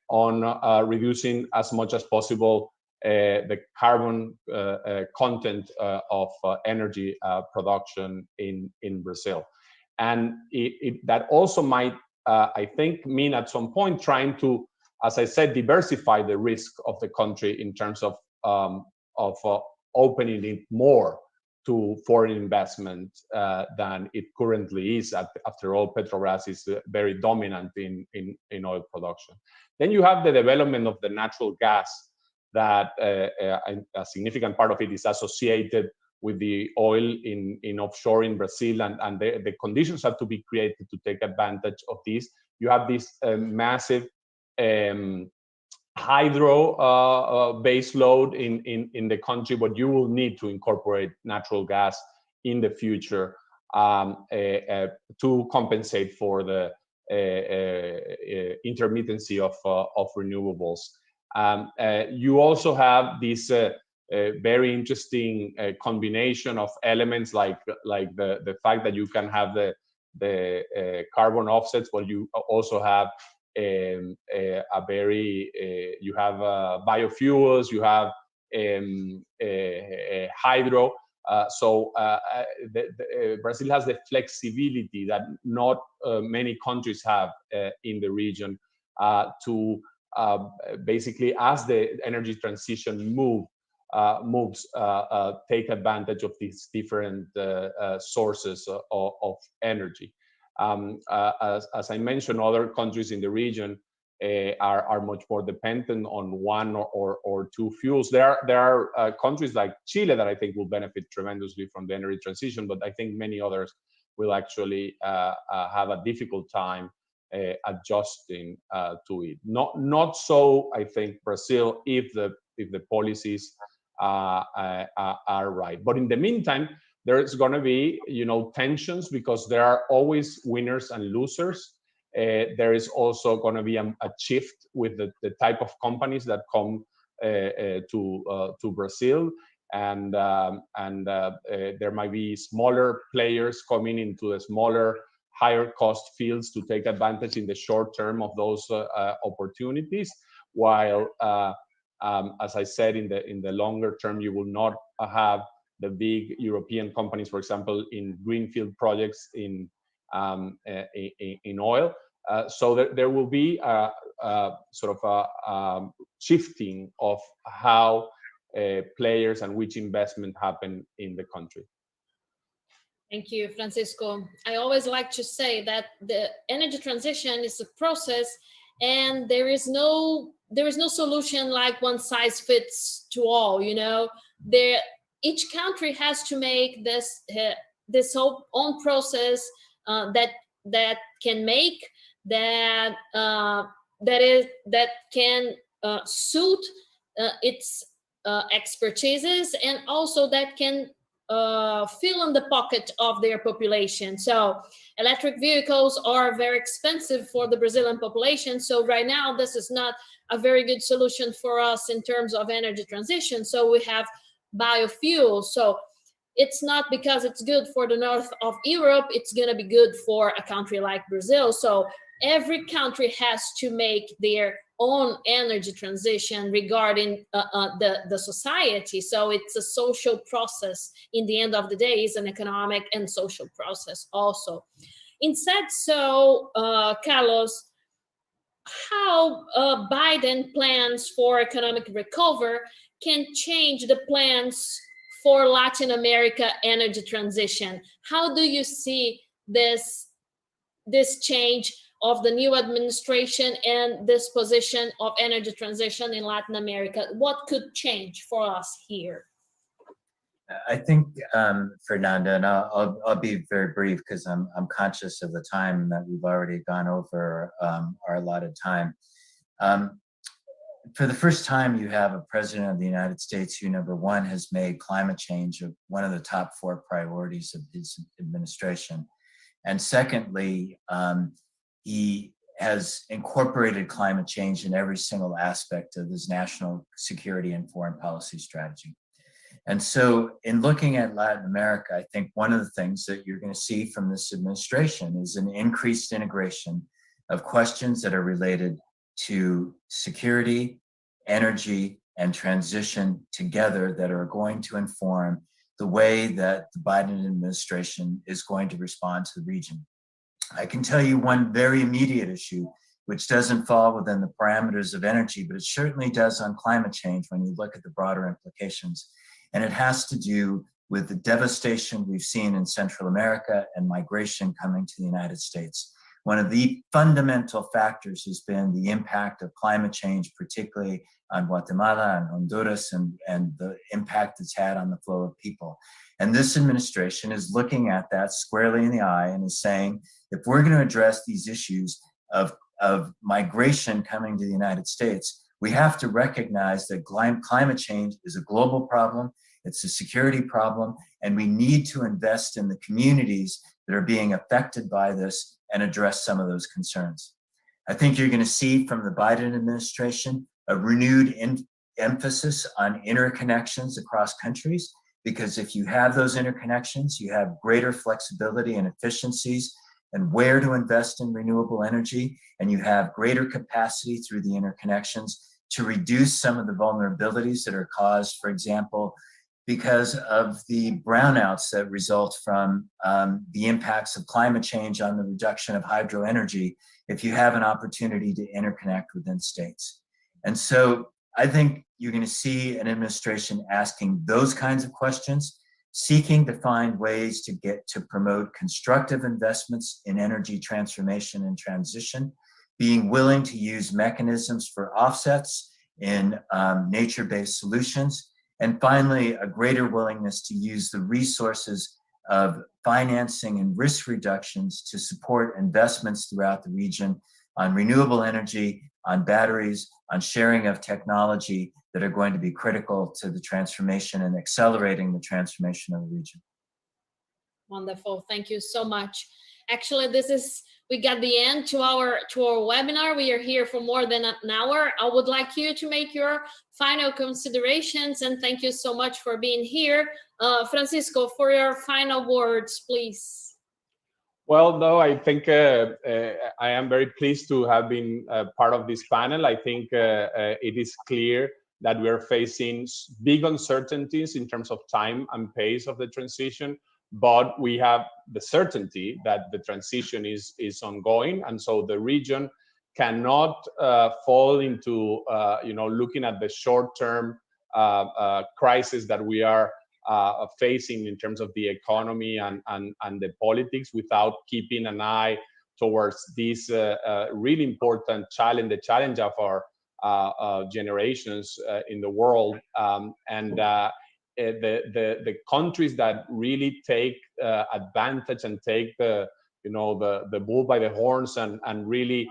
on reducing as much as possible the carbon content of energy production in Brazil. And that also might, I think, mean at some point trying to, as I said, diversify the risk of the country in terms of opening it more to foreign investment than it currently is. After all, Petrobras is very dominant in oil production. Then you have the development of the natural gas, that a significant part of it is associated with the oil in offshore in Brazil, and the conditions have to be created to take advantage of this. You have this massive hydro base load in the country, but you will need to incorporate natural gas in the future to compensate for the intermittency of renewables. You also have this very interesting combination of elements like the fact that you can have the carbon offsets, but you also have you have biofuels, you have hydro. So Brazil has the flexibility that not many countries have in the region to basically, as the energy transition moves, take advantage of these different sources of energy. As I mentioned, other countries in the region are much more dependent on one or two fuels. There are countries like Chile that I think will benefit tremendously from the energy transition, but I think many others will actually have a difficult time adjusting to it. Not so, I think, Brazil, if the policies are right. But in the meantime, there's going to be, tensions, because there are always winners and losers. There is also going to be a shift with the type of companies that come to Brazil, and there might be smaller players coming into the smaller, higher cost fields to take advantage in the short term of those opportunities, while as I said, in the longer term, you will not have the big European companies, for example, in greenfield projects in oil. So there will be a sort of a shifting of how players and which investment happen in the country. Thank you, Francisco. I always like to say that the energy transition is a process, and there is no solution like one size fits to all. Each country has to make this whole own process that can make that can suit its expertises, and also that can fill in the pocket of their population. So electric vehicles are very expensive for the Brazilian population. So right now, this is not a very good solution for us in terms of energy transition. So we have biofuels. So it's not because it's good for the north of Europe, it's going to be good for a country like Brazil. So every country has to make their own energy transition regarding the society. So it's a social process. In the end of the day, it's an economic and social process also. Instead, so Carlos, how Biden plans for economic recovery can change the plans for Latin America energy transition? How do you see this change of the new administration and this position of energy transition in Latin America? What could change for us here? I think, Fernanda, and I'll be very brief because I'm conscious of the time that we've already gone over our allotted time. For the first time, you have a president of the United States who, number one, has made climate change one of the top 4 priorities of his administration. And secondly, he has incorporated climate change in every single aspect of his national security and foreign policy strategy. And so in looking at Latin America, I think one of the things that you're going to see from this administration is an increased integration of questions that are related to security, energy, and transition together that are going to inform the way that the Biden administration is going to respond to the region. I can tell you one very immediate issue, which doesn't fall within the parameters of energy, but it certainly does on climate change when you look at the broader implications. And it has to do with the devastation we've seen in Central America and migration coming to the United States. One of the fundamental factors has been the impact of climate change, particularly on Guatemala and Honduras, and the impact it's had on the flow of people. And this administration is looking at that squarely in the eye and is saying, if we're going to address these issues of migration coming to the United States, we have to recognize that climate change is a global problem, it's a security problem, and we need to invest in the communities that are being affected by this and address some of those concerns. I think you're going to see from the Biden administration a renewed emphasis on interconnections across countries, because if you have those interconnections, you have greater flexibility and efficiencies and where to invest in renewable energy, and you have greater capacity through the interconnections to reduce some of the vulnerabilities that are caused, for example, because of the brownouts that result from the impacts of climate change on the reduction of hydro energy, if you have an opportunity to interconnect within states. And so I think you're going to see an administration asking those kinds of questions, seeking to find ways to promote constructive investments in energy transformation and transition, being willing to use mechanisms for offsets in nature-based solutions, and finally, a greater willingness to use the resources of financing and risk reductions to support investments throughout the region on renewable energy, on batteries, on sharing of technology that are going to be critical to the transformation and accelerating the transformation of the region. Wonderful. Thank you so much. Actually, we got the end to our webinar. We are here for more than an hour. I would like you to make your final considerations, and thank you so much for being here. Francisco, for your final words, please. Well, no, I think I am very pleased to have been part of this panel. I think it is clear that we are facing big uncertainties in terms of time and pace of the transition, but we have the certainty that the transition is ongoing, and so the region cannot fall into looking at the short-term crisis that we are facing in terms of the economy and the politics, without keeping an eye towards this really important challenge, the challenge of our generations in the world, and the countries that really take advantage and take the bull by the horns and really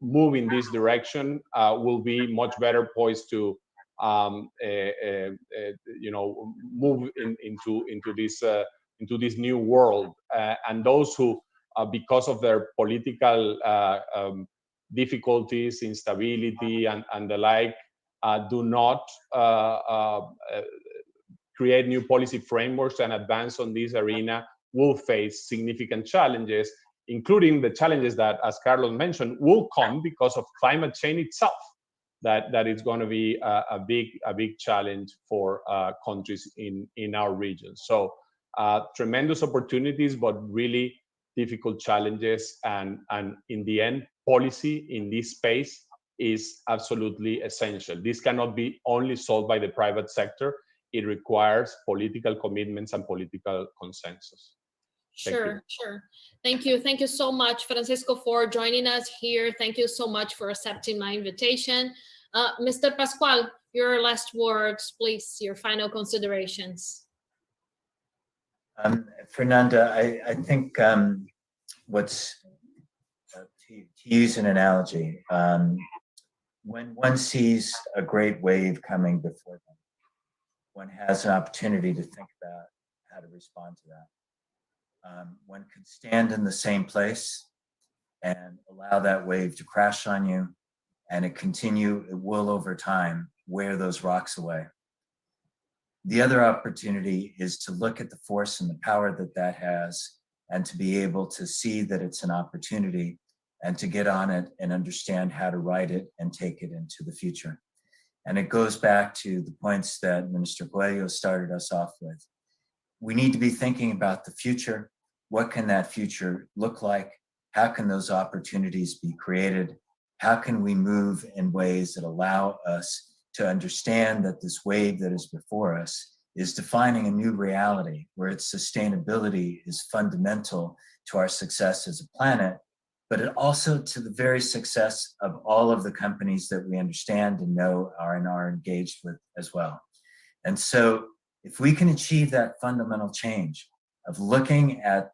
move in this direction will be much better poised to move into this new world, and those who because of their political difficulties, instability, and the like, do not create new policy frameworks and advance on this arena will face significant challenges, including the challenges that, as Carlos mentioned, will come because of climate change itself. That it's going to be a big challenge for countries in our region. So tremendous opportunities, but really difficult challenges, and in the end, policy in this space is absolutely essential. This cannot be only solved by the private sector. It requires political commitments and political consensus. Sure. Thank you so much, Francisco, for joining us here. Thank you so much for accepting my invitation. Mr. Pascual, your last words, please, your final considerations. Fernanda, I think what's, to use an analogy, when one sees a great wave coming before them, one has an opportunity to think about how to respond to that. One could stand in the same place and allow that wave to crash on you, and it will over time wear those rocks away. The other opportunity is to look at the force and the power that has, and to be able to see that it's an opportunity, and to get on it and understand how to ride it and take it into the future. And it goes back to the points that Minister Coelho started us off with. We need to be thinking about the future. What can that future look like? How can those opportunities be created? How can we move in ways that allow us to understand that this wave that is before us is defining a new reality where its sustainability is fundamental to our success as a planet, but it also to the very success of all of the companies that we understand and know are and are engaged with as well. And so if we can achieve that fundamental change of looking at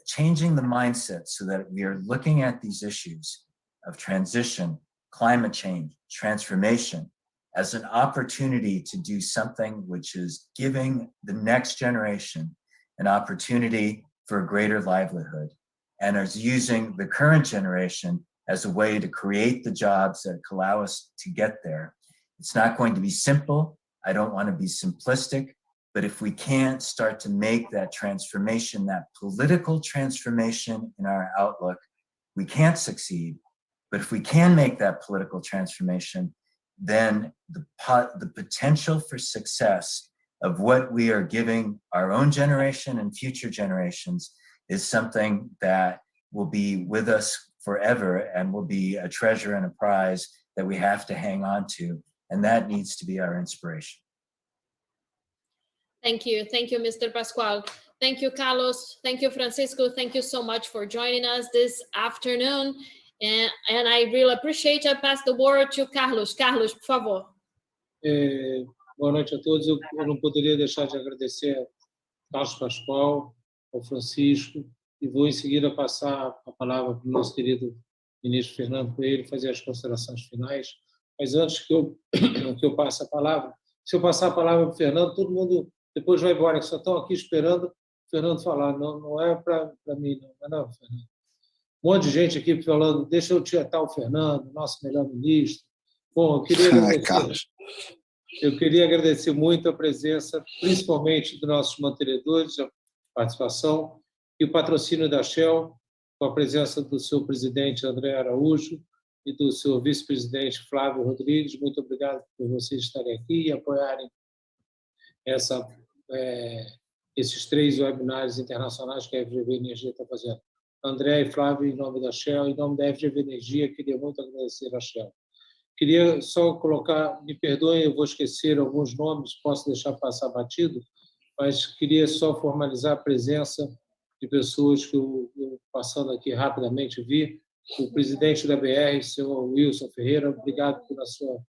changing the mindset so that we are looking at these issues of transition, climate change, transformation as an opportunity to do something which is giving the next generation an opportunity for a greater livelihood, and is using the current generation as a way to create the jobs that allow us to get there. It's not going to be simple. I don't want to be simplistic, but if we can't start to make that transformation, that political transformation in our outlook, we can't succeed. But if we can make that political transformation, then the potential for success of what we are giving our own generation and future generations is something that will be with us forever and will be a treasure and a prize that we have to hang on to. And that needs to be our inspiration. Thank you, Mr. Pascual. Thank you, Carlos. Thank you, Francisco. Thank you so much for joining us this afternoon. And I really appreciate it. I pass the word to Carlos. Carlos, por favor. Boa noite a todos. Eu não poderia deixar de agradecer ao Carlos Pascual, ao Francisco, e vou em seguida passar a palavra para o nosso querido ministro Fernando Coelho fazer as considerações finais. Mas antes que eu passe a palavra, se eu passar a palavra para o Fernando, todo mundo depois vai embora, que só estão aqui esperando o Fernando falar. Não é para mim, não, Fernando. Um monte de gente aqui falando, deixa eu tietar o Fernando, nosso melhor ministro. Bom, eu queria agradecer muito a presença, principalmente dos nossos mantenedores, a participação, e o patrocínio da Shell, com a presença do seu presidente André Araújo e do seu vice-presidente Flávio Rodrigues. Muito obrigado por vocês estarem aqui e apoiarem esses 3 webinários internacionais que a FGV Energia está fazendo. André e Flávio, em nome da Shell, em nome da FGV Energia, queria muito agradecer a Shell. Queria só colocar, me perdoem, eu vou esquecer alguns nomes, posso deixar passar batido, mas queria só formalizar a presença de pessoas que eu passando aqui rapidamente, vi. O presidente da BR, senhor Wilson Ferreira, obrigado pela sua,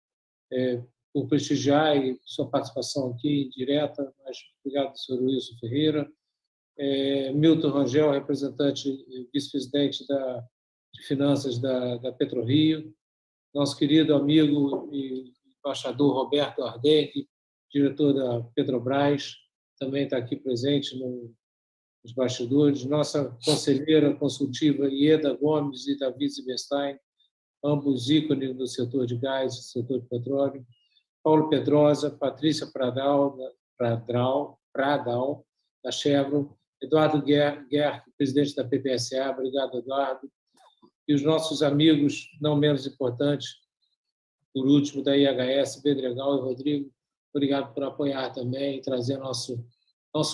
por prestigiar e sua participação aqui direta, mas obrigado, senhor Wilson Ferreira. Milton Rangel, representante, vice-presidente de Finanças da PetroRio, nosso querido amigo e embaixador Roberto Ardente, diretor da Petrobras, também está aqui presente nos bastidores, nossa conselheira consultiva Ieda Gomes e Davi Zimmerstein, ambos ícones do setor de gás e setor de petróleo, Paulo Pedrosa, Patrícia Pradal, da Chevron, Eduardo Guerra, presidente da PPSA, obrigado, Eduardo, e os nossos amigos, não menos importantes, por último, da IHS, Bedregal e Rodrigo, obrigado por apoiar também e trazer nosso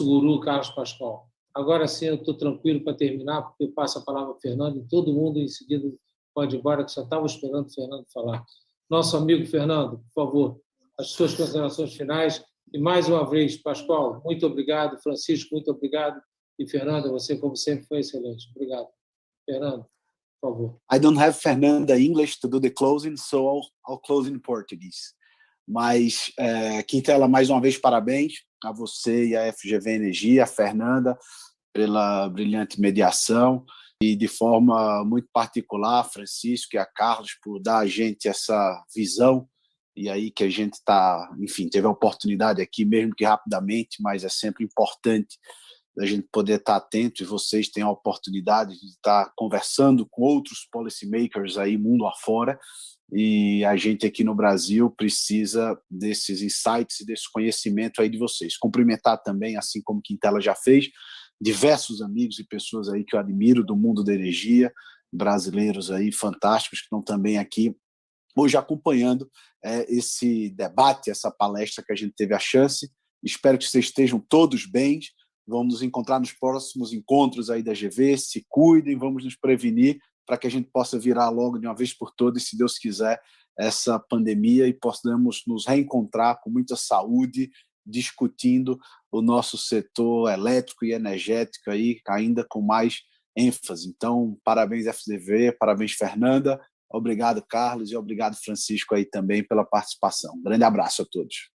guru, Carlos Pascual. Agora sim, eu estou tranquilo para terminar, porque eu passo a palavra ao Fernando e todo mundo em seguida pode ir embora, que só estava esperando o Fernando falar. Nosso amigo Fernando, por favor, as suas considerações finais. E mais uma vez, Pascual, muito obrigado. Francisco, muito obrigado. E Fernanda, você, como sempre, foi excelente. Obrigado. Fernando, por favor. I don't have Fernanda English to do the closing, so I'll close in Portuguese. Mas, Quintela, mais uma vez, parabéns a você e a FGV Energia, a Fernanda, pela brilhante mediação e, de forma muito particular, a Francisco e a Carlos por dar a gente essa visão e aí que a gente está, enfim, teve a oportunidade aqui, mesmo que rapidamente, mas é sempre importante a gente poder estar atento e vocês têm a oportunidade de estar conversando com outros policymakers aí mundo afora e a gente aqui no Brasil precisa desses insights e desse conhecimento aí de vocês. Cumprimentar também, assim como Quintela já fez, diversos amigos e pessoas aí que eu admiro do mundo da energia, brasileiros aí fantásticos que estão também aqui hoje acompanhando esse debate, essa palestra que a gente teve a chance. Espero que vocês estejam todos bem. Vamos nos encontrar nos próximos encontros aí da GV. Se cuidem, vamos nos prevenir para que a gente possa virar logo de uma vez por todas, se Deus quiser, essa pandemia e possamos nos reencontrar com muita saúde, discutindo o nosso setor elétrico e energético aí, ainda com mais ênfase. Então, parabéns FGV, parabéns Fernanda, obrigado Carlos e obrigado Francisco aí também pela participação. Um grande abraço a todos.